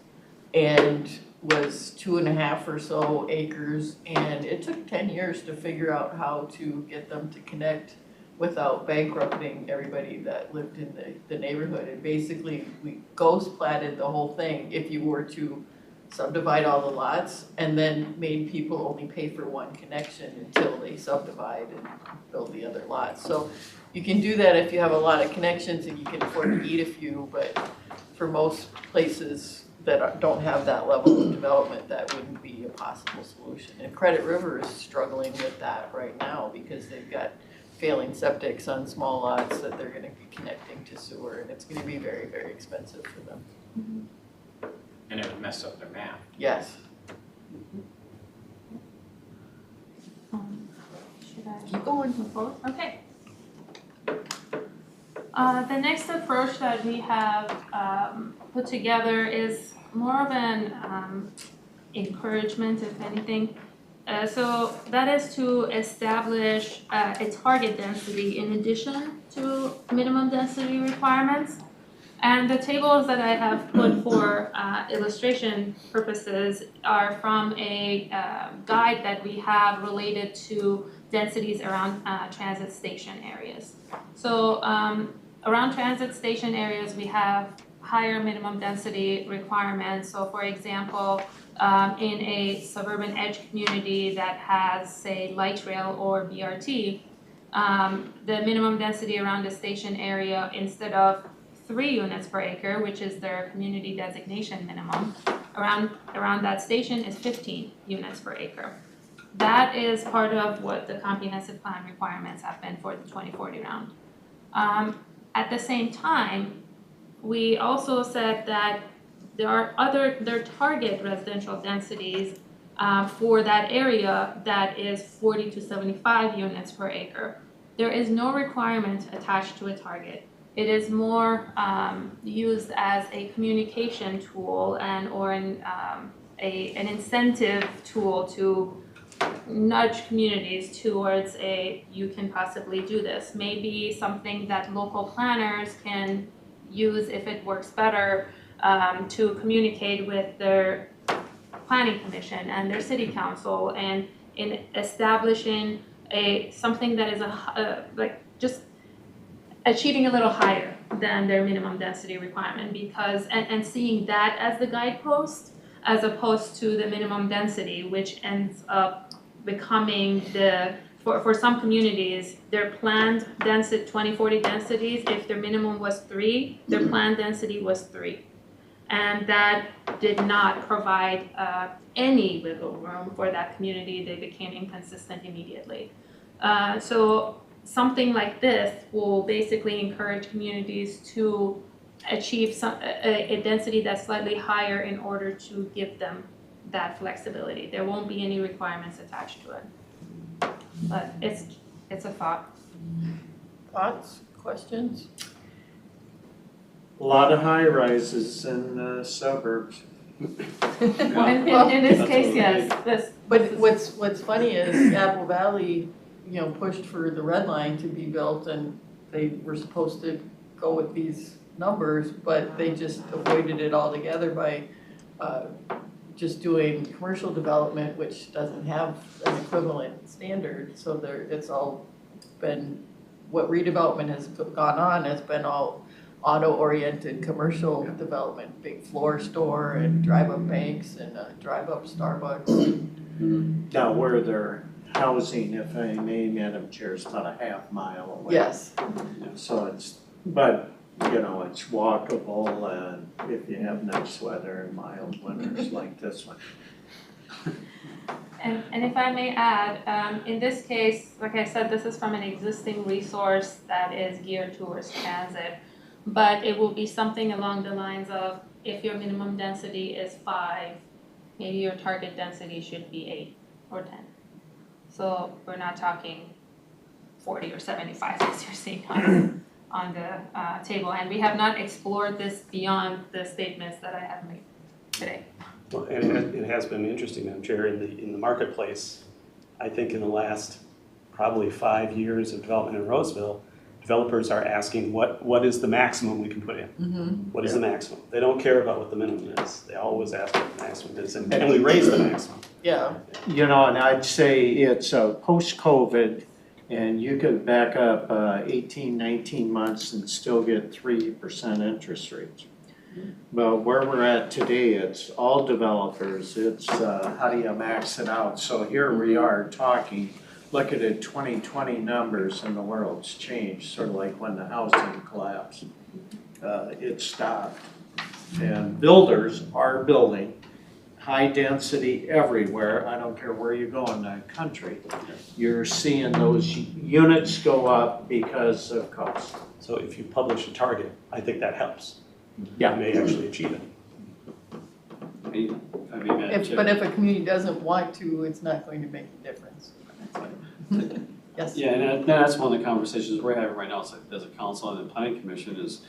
and was 2.5 or so acres. And it took 10 years to figure out how to get them to connect without bankrupting everybody that lived in the neighborhood. And basically, we ghost platted the whole thing if you were to subdivide all the lots and then made people only pay for one connection until they subdivide and build the other lots. So you can do that if you have a lot of connections and you can afford to eat a few, but for most places that don't have that level of development, that wouldn't be a possible solution. And Credit River is struggling with that right now because they've got failing septics on small lots that they're gonna be connecting to sewer, and it's gonna be very, very expensive for them. And it would mess up their map. Yes. Should I? Keep going. Okay. The next approach that we have put together is more of an encouragement, if anything. So that is to establish a target density in addition to minimum density requirements. And the tables that I have put for illustration purposes are from a guide that we have related to densities around transit station areas. So around transit station areas, we have higher minimum density requirements. So for example, in a suburban edge community that has, say, light rail or BRT, the minimum density around the station area, instead of 3 units per acre, which is their community designation minimum, around that station is 15 units per acre. That is part of what the comprehensive plan requirements have been for the 2040 round. At the same time, we also said that there are target residential densities for that area that is 40 to 75 units per acre. There is no requirement attached to a target. It is more used as a communication tool or an incentive tool to nudge communities towards you can possibly do this. Maybe something that local planners can use if it works better to communicate with their planning commission and their city council, and in establishing something that is just achieving a little higher than their minimum density requirement, because and seeing that as the guidepost as opposed to the minimum density, which ends up becoming for some communities, their planned 2040 densities, if their minimum was 3, their planned density was 3. And that did not provide any wiggle room for that community. They became inconsistent immediately. So something like this will basically encourage communities to achieve a density that's slightly higher in order to give them that flexibility. There won't be any requirements attached to it. But it's a thought. Thoughts, questions? A lot of high rises in the suburbs. In this That's case, what yes. But what's funny is Apple Valley, pushed for the red line to be built, and they were supposed to go with these numbers, but they just avoided it altogether by just doing commercial development, which doesn't have an equivalent standard. So it's all been, what redevelopment has gone on has been all auto-oriented commercial development, big floor store and drive-up banks and drive-up Starbucks. Now, where they're housing, if I may, Madam Chair, is about a half mile away. Yes, So it's walkable, and if you have nice weather and mild winters like this one. And if I may add, in this case, like I said, this is from an existing resource that is geared towards transit, but it will be something along the lines of, if your minimum density is 5, maybe your target density should be 8 or 10. So we're not talking 40 or 75 as you're seeing on the table, and we have not explored this beyond the statements that I have made today. Well, and it has been interesting, Madam Chair, in the marketplace. I think in the last probably 5 years of development in Roseville, developers are asking what is the maximum we can put in? What is the maximum? They don't care about what the minimum is. They always ask what the maximum is, and can we raise the maximum? yeah. And I'd say it's post-COVID, and you could back up 18, 19 months and still get 3% interest rates. But where we're at today, it's all developers, it's how do you max it out? So here we are talking, look at it, 2020 numbers, and the world's changed, sort of like when the housing collapsed. It stopped, and builders are building high density everywhere, I don't care where you go in the country, you're seeing those units go up because of cost. So if you publish a target, I think that helps. Yeah. You may actually achieve it. I mean, Madam If, Chair. but if a community doesn't want to, it's not going to make a difference. Yes? Yeah, and that's one of the conversations we're having right now, it's like, as a council and the planning commission is,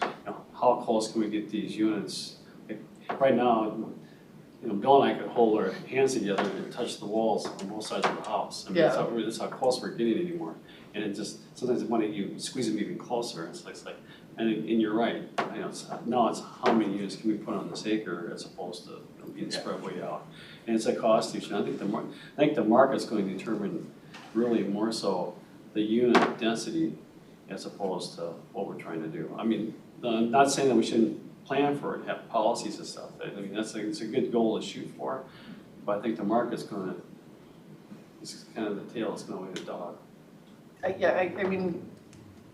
how close can we get these units? Like, right now, Bill and I could hold our hands together and touch the walls on both sides of the house. I mean, that's how close we're getting anymore. And it just, sometimes when you squeeze them even closer, it's like, and you're right, now it's how many units can we put on this acre as opposed to being spread way out. And it's a cost issue, I think the market's going to determine really more so the unit density as opposed to what we're trying to do. I mean, I'm not saying that we shouldn't plan for it, have policies and stuff. I mean, it's a good goal to shoot for, but I think the market's it's kind of the tail that's gonna wag the dog. I mean,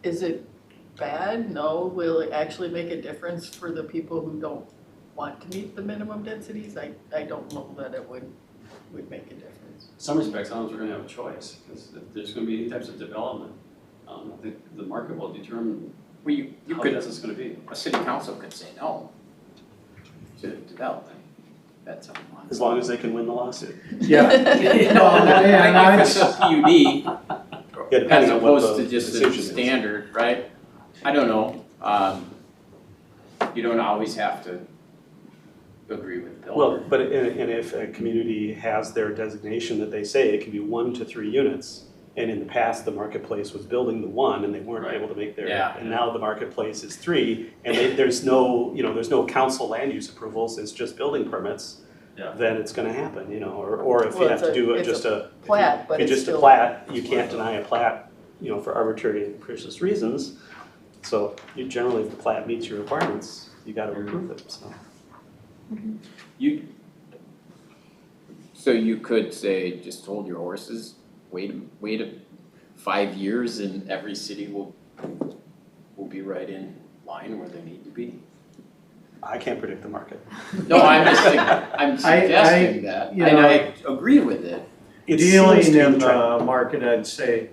is it bad? No. Will it actually make a difference for the people who don't want to meet the minimum densities? I don't know that it would make a difference. In some respects, I don't know if we're gonna have a choice, because if there's gonna be any types of development, I think the market will determine Well, you how could, dense it's gonna be. a city council could say no to development. That's something. As long as they can win the lawsuit. Yeah. If it's a PUD, Yeah, as depending on what opposed the to just decision a is. standard, right? I don't know, you don't always have to agree with Bill. Well, but and if a community has their designation that they say it can be 1 to 3 units, and in the past the marketplace was building the 1 and they weren't Right. able to make their, Yeah. and now the marketplace is 3, and there's no council land use approvals, it's just building permits, Yeah. then it's gonna happen, or if you Well, have to do it it's just a. Plat, but If it's it's just a still. plat, you can't deny a plat, for arbitrary and capricious reasons. So you generally, if the plat meets your requirements, you gotta approve it, so. So you could say, just hold your horses, wait 5 years and every city will be right in line where they need to be? I can't predict the market. No, I'm suggesting that, and I agree with it. It Dealing seems to be in the trend. the market, I'd say,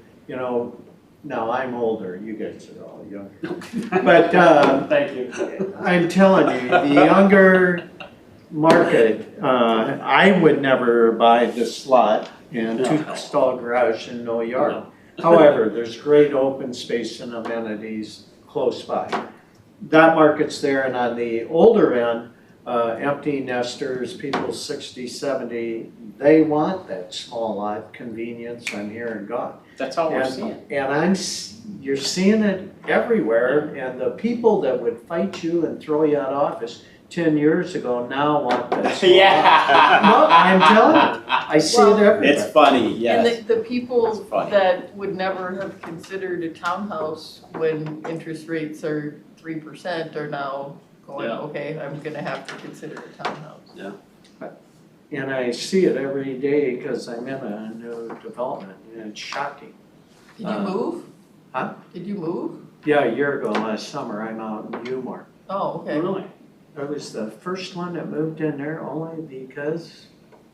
now I'm older, you guys are all younger. But Thank you. I'm telling you, the younger market, I would never buy this lot and No. 2-stall garage and no yard. However, there's great open space and amenities close by. That market's there, and on the older end, empty nesters, people 60, 70, they want that small lot, convenience, I'm here and gone. That's all we're seeing. And you're seeing it everywhere, and the people that would fight you and throw you out of office 10 years ago now want that small lot. Yeah. No, I'm telling you, I see it everywhere. It's funny, yes. And the people It's funny. that would never have considered a townhouse when interest rates are 3% are now going, Yeah. okay, I'm gonna have to consider a townhouse. And I see it every day because I'm in a new development, and it's shocking. Did you move? Huh? Did you move? Yeah, a year ago, last summer, I'm out in Newmar. Oh, okay. Really? I was the first one that moved in there only because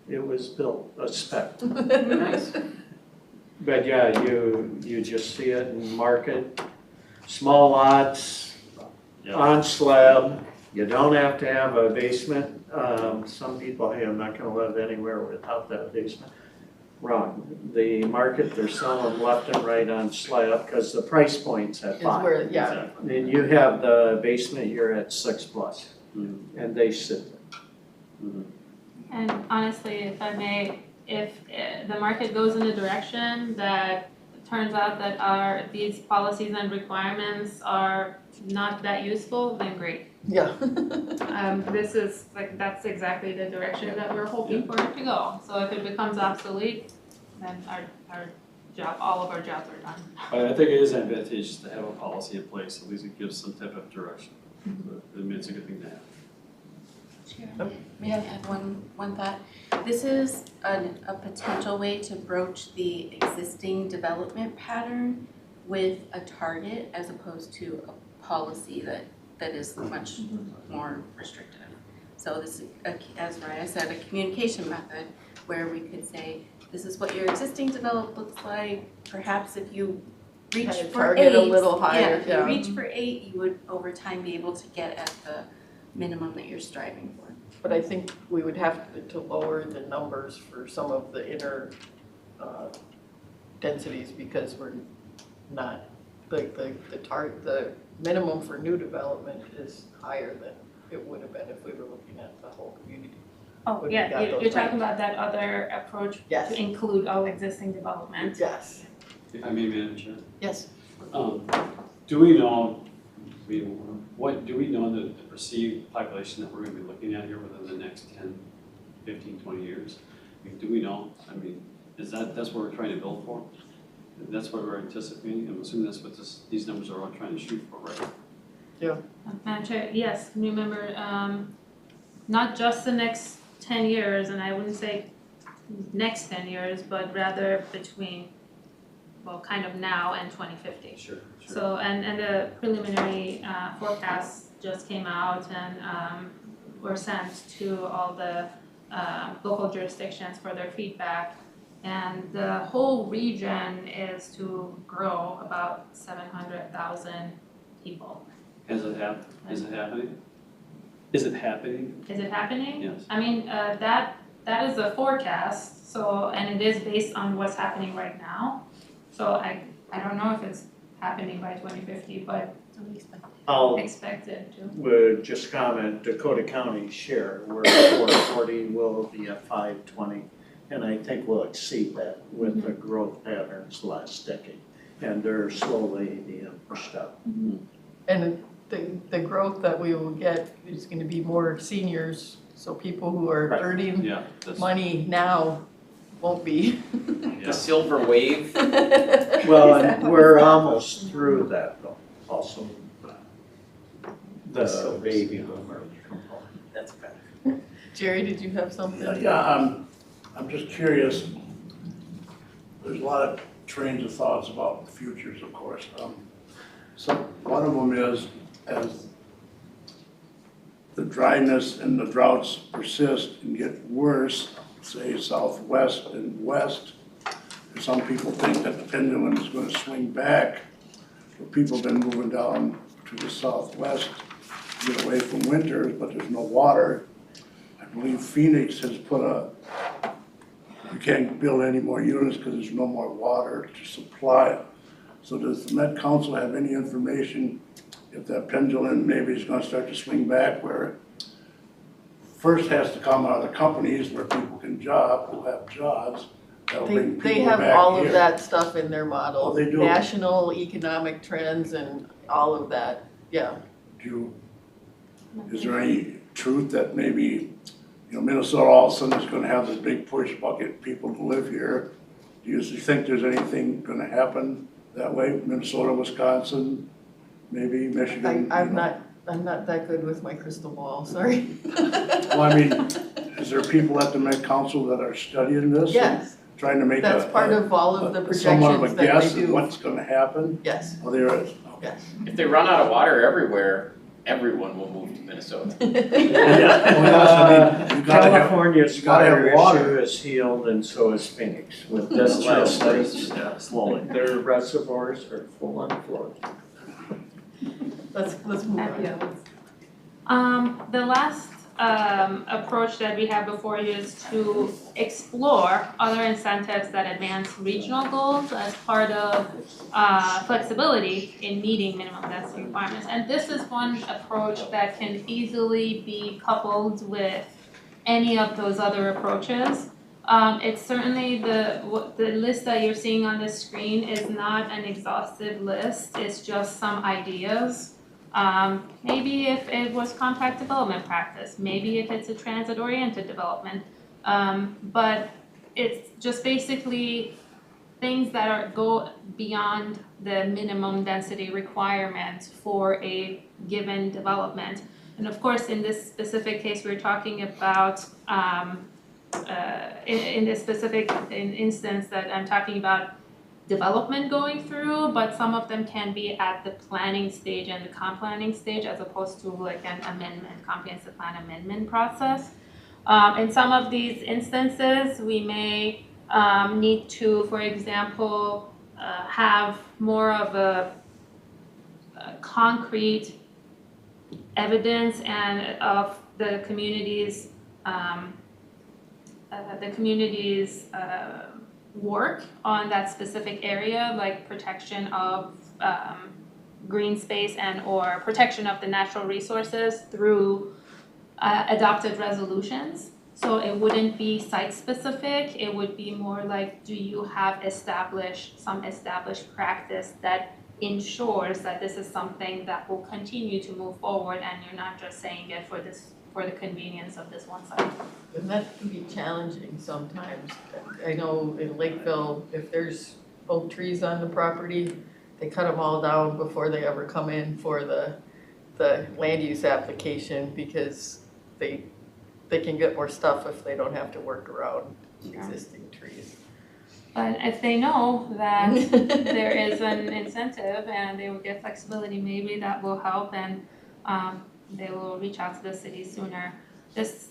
it was built, a spec. Nice. But yeah, you just see it in market, small lots, Yeah. on slab. You don't have to have a basement. Some people, hey, I'm not gonna live anywhere without that basement. Wrong. The market, they're selling left and right on slab because the price point's at Is 5. where, yeah, Exactly. And you have the basement, you're at 6+, Mhm. and they sit there. Mhm. And honestly, if I may, if the market goes in a direction that turns out that these policies and requirements are not that useful, then great. yeah. This is, that's exactly the direction that we're hoping for it to go. So if it becomes obsolete, then our job, all of our jobs are done. But I think it is advantageous to have a policy in place, at least it gives some type of direction. I mean, it's a good thing to have. Chair, may I add one thought? This is a potential way to broach the existing development pattern with a target as opposed to a policy that is much more restrictive. So this is, as Raya said, a communication method where we could say, this is what your existing development looks like. Perhaps if you reach Kind of for target a eight, little higher, if you yeah. reach for 8, you would over time be able to get at the minimum that you're striving for. But I think we would have to lower the numbers for some of the inner densities because we're not, the minimum for new development is higher than it would have been if we were looking at the whole community. Oh, Would yeah, we got you're those talking about that other approach Yes. to include all existing development. Yes. If I may, Madam Chair. Yes. Do we know, do we know the perceived population that we're gonna be looking at here within the next 10, 15, 20 years? I mean, do we know? I mean, that's what we're trying to build for? That's what we're anticipating? I'm assuming that's what these numbers are all trying to shoot for, right? Madam Chair, yes, remember, not just the next 10 years, and I wouldn't say next 10 years, but rather between, well, kind of now and 2050. Sure. So, and the preliminary forecasts just came out and were sent to all the local jurisdictions for their feedback. And the whole region is to grow about 700,000 people. Is it happening? Is it happening? Is it happening? Yes. I mean, that is a forecast, so, and it is based on what's happening right now. So I don't know if it's happening by 2050, but I'll expected to. would just comment, Dakota County's share, we're at 440, we'll be at 520. And I think we'll exceed that with the growth patterns last decade. And they're slowly being pushed up. And the growth that we will get is gonna be more seniors, so people who are Right. earning Yeah. that's- money now won't be. The silver wave, Well, and we're almost through that though, also. The baby boomer component. That's better. Jerry, did you have something? Yeah, I'm just curious. There's a lot of trains of thoughts about futures, of course. One of them is, as the dryness and the droughts persist and get worse, say southwest and west, some people think that the pendulum is going to swing back. So people have been moving down to the southwest to get away from winters, but there's no water. I believe Phoenix has put you can't build any more units because there's no more water to supply it. So does the Met Council have any information if that pendulum maybe is gonna start to swing back where it first has to come out of the companies where people can who have jobs, that'll bring people back They here? have all of that stuff in their model. Oh, they do? National economic trends and all of that, yeah. Is there any truth that maybe, Minnesota all of a sudden is gonna have this big push bucket people to live here? Do you think there's anything gonna happen that way? Minnesota, Wisconsin, maybe Michigan? I'm not that good with my crystal ball, sorry. Well, I mean, is there people at the Met Council that are studying this? Yes, Trying to make that's part of all of the somewhat of projections a that guess they of do. what's gonna happen? Yes, Oh, there is, yes. if they run out of water everywhere, everyone will move to Minnesota. Oh, yes, I mean, you gotta have, California's you gotta have water water. issue is healed and so is Phoenix with That's industrial true. states. Yeah, slowly. Their reservoirs are full on floor. Let's move on. The last approach that we have before you is to explore other incentives that advance regional goals as part of flexibility in meeting minimum density requirements. And this is one approach that can easily be coupled with any of those other approaches. It's certainly the list that you're seeing on the screen is not an exhaustive list, it's just some ideas. Maybe if it was compact development practice, maybe if it's a transit-oriented development. But it's just basically things that go beyond the minimum density requirement for a given development. And of course, in this specific case, we're talking about, in this specific instance that I'm talking about, development going through, but some of them can be at the planning stage and the comp planning stage as opposed to like an amendment, comprehensive plan amendment process. In some of these instances, we may need to, for example, have more of a concrete evidence and of the community's work on that specific area, like protection of green space and or protection of the natural resources through adopted resolutions. So it wouldn't be site specific, it would be more like, do you have some established practice that ensures that this is something that will continue to move forward and you're not just saying it for the convenience of this one site. And that can be challenging sometimes. I know in Lakeville, if there's oak trees on the property, they cut them all down before they ever come in for the land use application because they can get more stuff if they don't have to work around existing trees. But if they know that there is an incentive and they will get flexibility, maybe that will help and they will reach out to the city sooner. This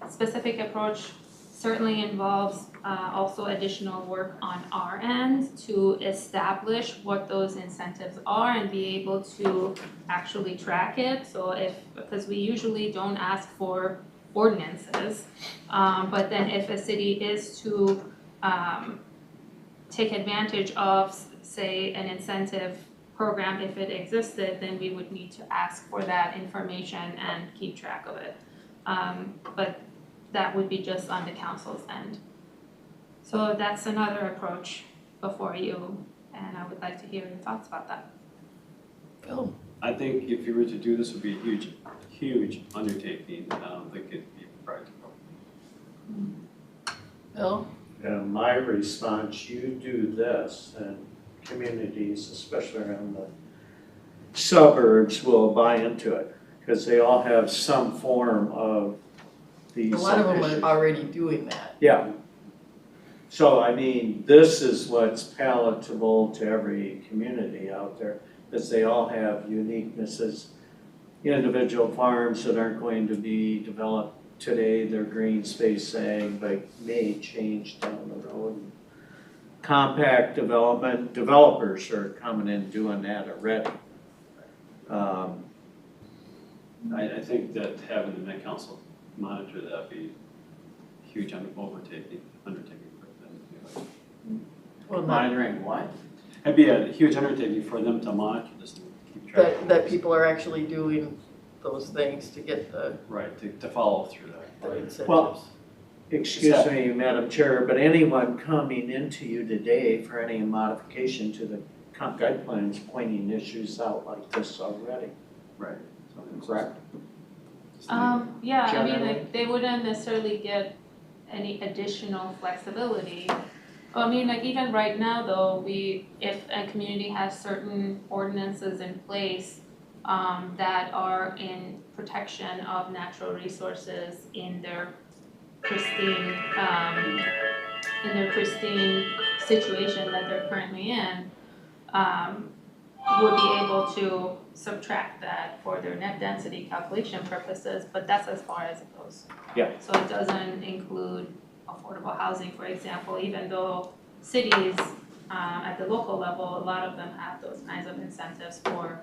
specific approach certainly involves also additional work on our end to establish what those incentives are and be able to actually track it. So because we usually don't ask for ordinances, but then if a city is to take advantage of, say, an incentive program, if it existed, then we would need to ask for that information and keep track of it. But that would be just on the council's end. So that's another approach before you, and I would like to hear your thoughts about that. Bill? I think if you were to do this, it would be a huge, huge undertaking. I don't think it'd be practical. Bill? And my response, you do this, and communities, especially around the suburbs, will buy into it, because they all have some form of these A lot of them issues. are already doing that. Yeah. So, I mean, this is what's palatable to every community out there, is they all have uniquenesses. Individual farms that aren't going to be developed today, they're green space ag, but may change down the road. Compact development, developers are coming in doing that already. I think that having the Met Council monitor that would be a huge undertaking for them to do it. Well, not, Monitoring what? It'd be a huge undertaking for them to monitor this and keep track of that this. people are actually doing those things to get the Right, to follow through that. incentives. Well, excuse me, Madam Chair, but anyone coming into you today for any modification to the comp guide plan is pointing issues out like this already. Right. Correct. Yeah, I mean, Generally. like, they wouldn't necessarily get any additional flexibility. I mean, like, even right now though, if a community has certain ordinances in place that are in protection of natural resources in their pristine situation that they're currently in, would be able to subtract that for their net density calculation purposes, but that's as far as it goes. Yeah. So it doesn't include affordable housing, for example, even though cities at the local level, a lot of them have those kinds of incentives for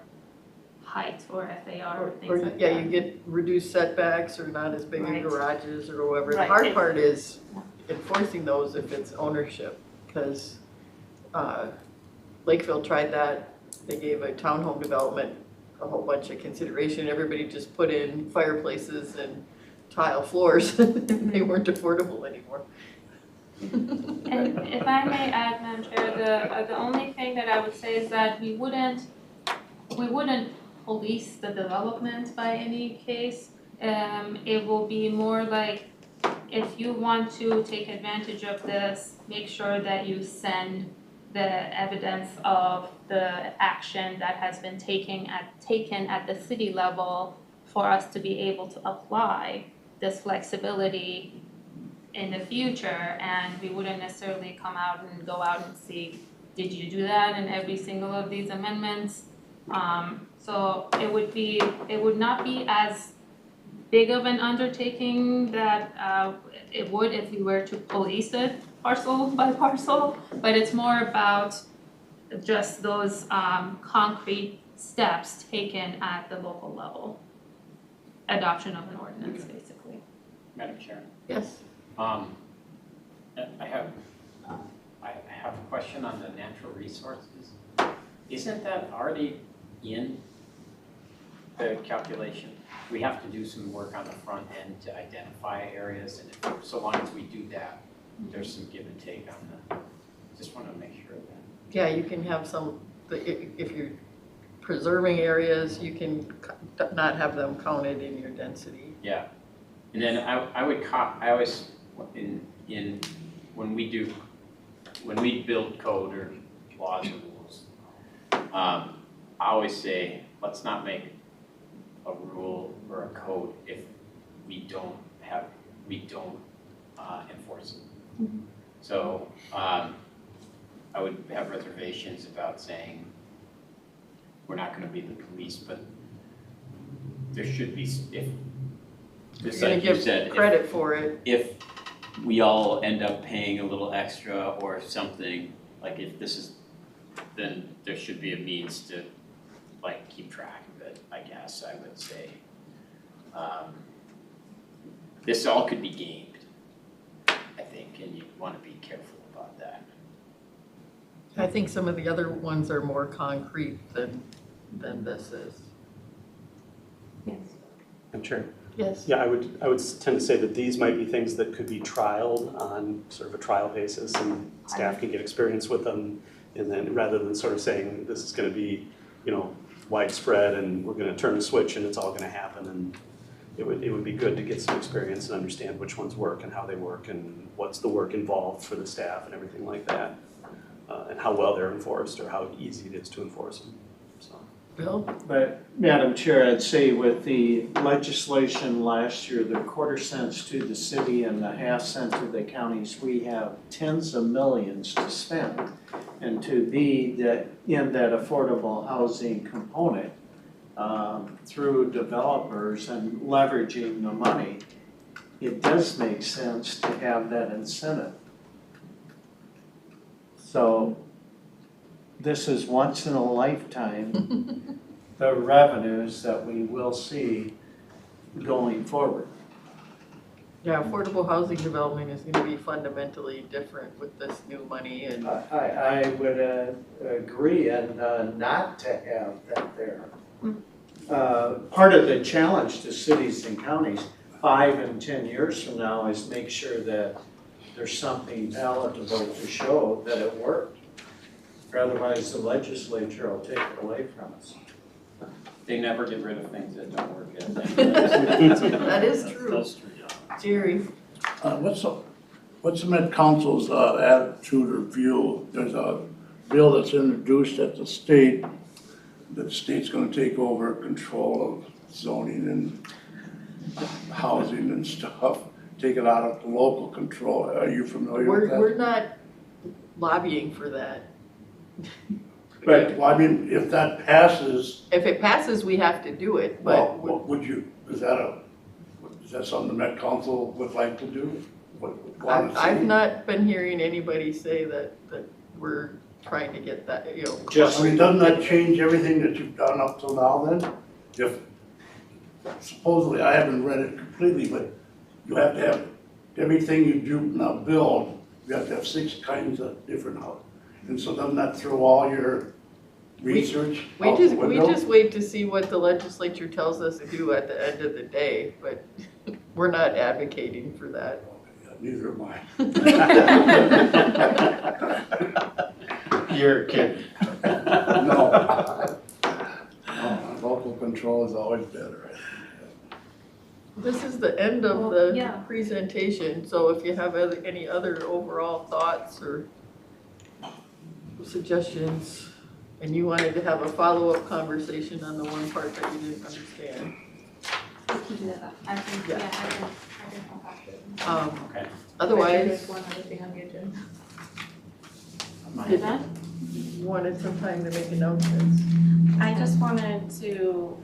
height or FAR or things like that. Yeah, you get reduced setbacks or not as big Right. in garages or whatever. The Right. hard part is enforcing those if it's ownership, because Lakeville tried that. They gave a townhome development a whole bunch of consideration. Everybody just put in fireplaces and tile floors. They weren't affordable anymore. And if I may add, Madam Chair, the only thing that I would say is that we wouldn't police the development by any case. It will be more like, if you want to take advantage of this, make sure that you send the evidence of the action that has been taken at the city level for us to be able to apply this flexibility in the future, and we wouldn't necessarily come out and go out and see, did you do that in every single of these amendments? So it would not be as big of an undertaking that it would if we were to police it parcel by parcel, but it's more about just those concrete steps taken at the local level. Adoption of an ordinance, basically. Madam Chair. Yes. I have a question on the natural resources. Isn't that already in the calculation? We have to do some work on the front end to identify areas, and so long as we do that, there's some give and take on the, just want to make sure of that. Yeah, you can have some, if you're preserving areas, you can not have them counted in your density. Yeah, and then I always, when we build code or laws or rules, I always say, let's not make a rule or a code if we don't enforce it. Mm-hmm. So I would have reservations about saying we're not going to be the police, but there should be, if just You're like gonna you said, give credit for it. if we all end up paying a little extra or something, like if this is, then there should be a means to like keep track of it, I guess I would say. This all could be gamed, I think, and you want to be careful about that. I think some of the other ones are more concrete than this is. Yes. I'm sure. Yes. Yeah, I would tend to say that these might be things that could be trialed on sort of a trial basis, and staff can get experience with them, and then rather than sort of saying this is going to be, widespread and we're going to turn a switch and it's all going to happen, and it would be good to get some experience and understand which ones work and how they work and what's the work involved for the staff and everything like that, and how well they're enforced or how easy it is to enforce them. So. Bill? But Madam Chair, I'd say with the legislation last year, the 1/4 cents to the city and the 1/2 cent to the counties, we have tens of millions to spend. And to be in that affordable housing component through developers and leveraging the money, it does make sense to have that incentive. So this is once in a lifetime, the revenues that we will see going forward. Yeah, affordable housing development is gonna be fundamentally different with this new money, and I would agree and not to have that there. Part of the challenge to cities and counties 5 and 10 years from now is make sure that there's something palatable to show that it worked. Otherwise, the legislature will take it away from us. They never get rid of things that don't work. that is true. That's true, yeah. Jerry? What's the Met Council's attitude or view? There's a bill that's introduced at the state, that the state's gonna take over control of zoning and housing and stuff, take it out of local control. Are you familiar with that? We're not lobbying for that. But, well, I mean, if that passes, If it passes, we have to do it, well, but what would you, is that something the Met Council would like to do? I've not been hearing anybody say that we're trying to get that, I mean, doesn't that change everything that you've done up till now then? If, supposedly, I haven't read it completely, but you have to have, everything you do now build, you have to have 6 kinds of different houses. And so doesn't that throw all your research out the we window? just wait to see what the legislature tells us to do at the end of the day, but we're not advocating for that. Neither am I. You're kidding. No. Local control is always better. This is the end of Well, the yeah. presentation, so if you have any other overall thoughts or suggestions, and you wanted to have a follow-up conversation on the one part that you didn't understand. can do that. I can, Yeah. yeah, I can come back to it. Okay. Otherwise, There's one other thing on the agenda. Mine. You done? wanted some time to make announcements. I just wanted to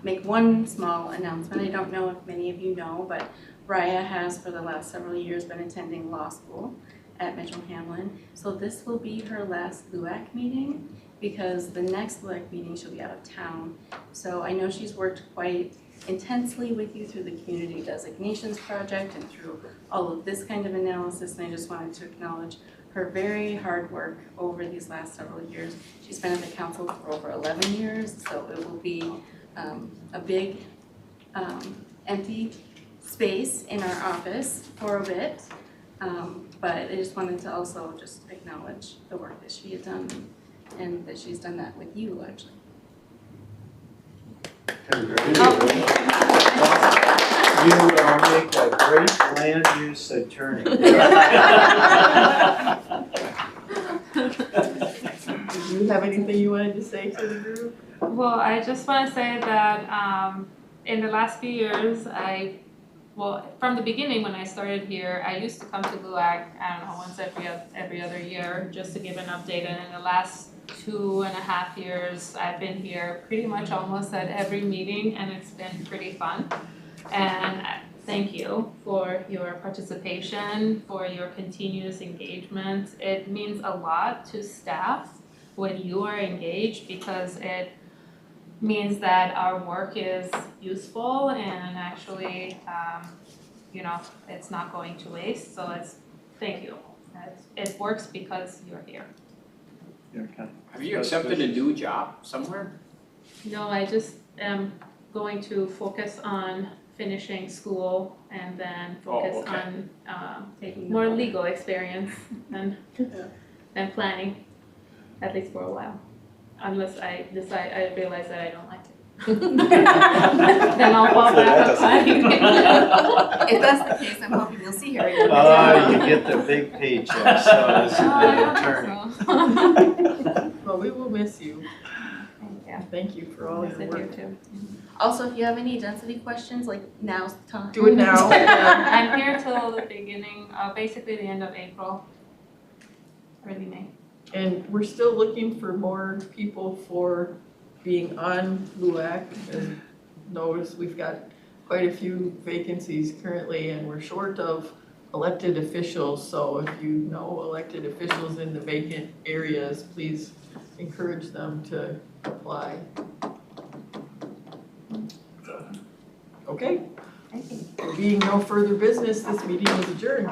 make one small announcement. I don't know if many of you know, but Raya has for the last several years been attending law school at Mitchell Hamlin. So this will be her last LUAC meeting because the next LUAC meeting she'll be out of town. So I know she's worked quite intensely with you through the Community Designations Project and through all of this kind of analysis, and I just wanted to acknowledge her very hard work over these last several years. She's been at the council for over 11 years, so it will be a big empty space in our office for a bit. But I just wanted to also just acknowledge the work that she had done and that she's done that with you largely. Congratulations. You will make a great land use attorney. Do you have anything you wanted to say to the group? Well, I just want to say that in the last few years, from the beginning when I started here, I used to come to LUAC, I don't know, once every other year, just to give an update. And in the last 2.5 years, I've been here pretty much almost at every meeting, and it's been pretty fun. And thank you for your participation, for your continuous engagement. It means a lot to staff when you are engaged because it means that our work is useful and actually, it's not going to waste. So thank you. It works because you're here. Have you accepted a new job somewhere? No, I just am going to focus on finishing school and then focus okay. on taking more legal experience than planning, at least for a while. Unless I realize that I don't like it. Then I'll fall back on planning. If that's the case, I'm hoping you'll see her again. You get the big paycheck, so it's Oh, I an don't think attorney. so. Well, we will miss you. Yeah. Thank you for all Yes, your I do work. too. Also, if you have any density questions, like now's the time. Do it now. I'm here till the beginning, basically the end of April, early May. And we're still looking for more people for being on LUAC. And notice we've got quite a few vacancies currently, and we're short of elected officials. So if you know elected officials in the vacant areas, please encourage them to apply. Okay, there being no further business, this meeting is adjourned.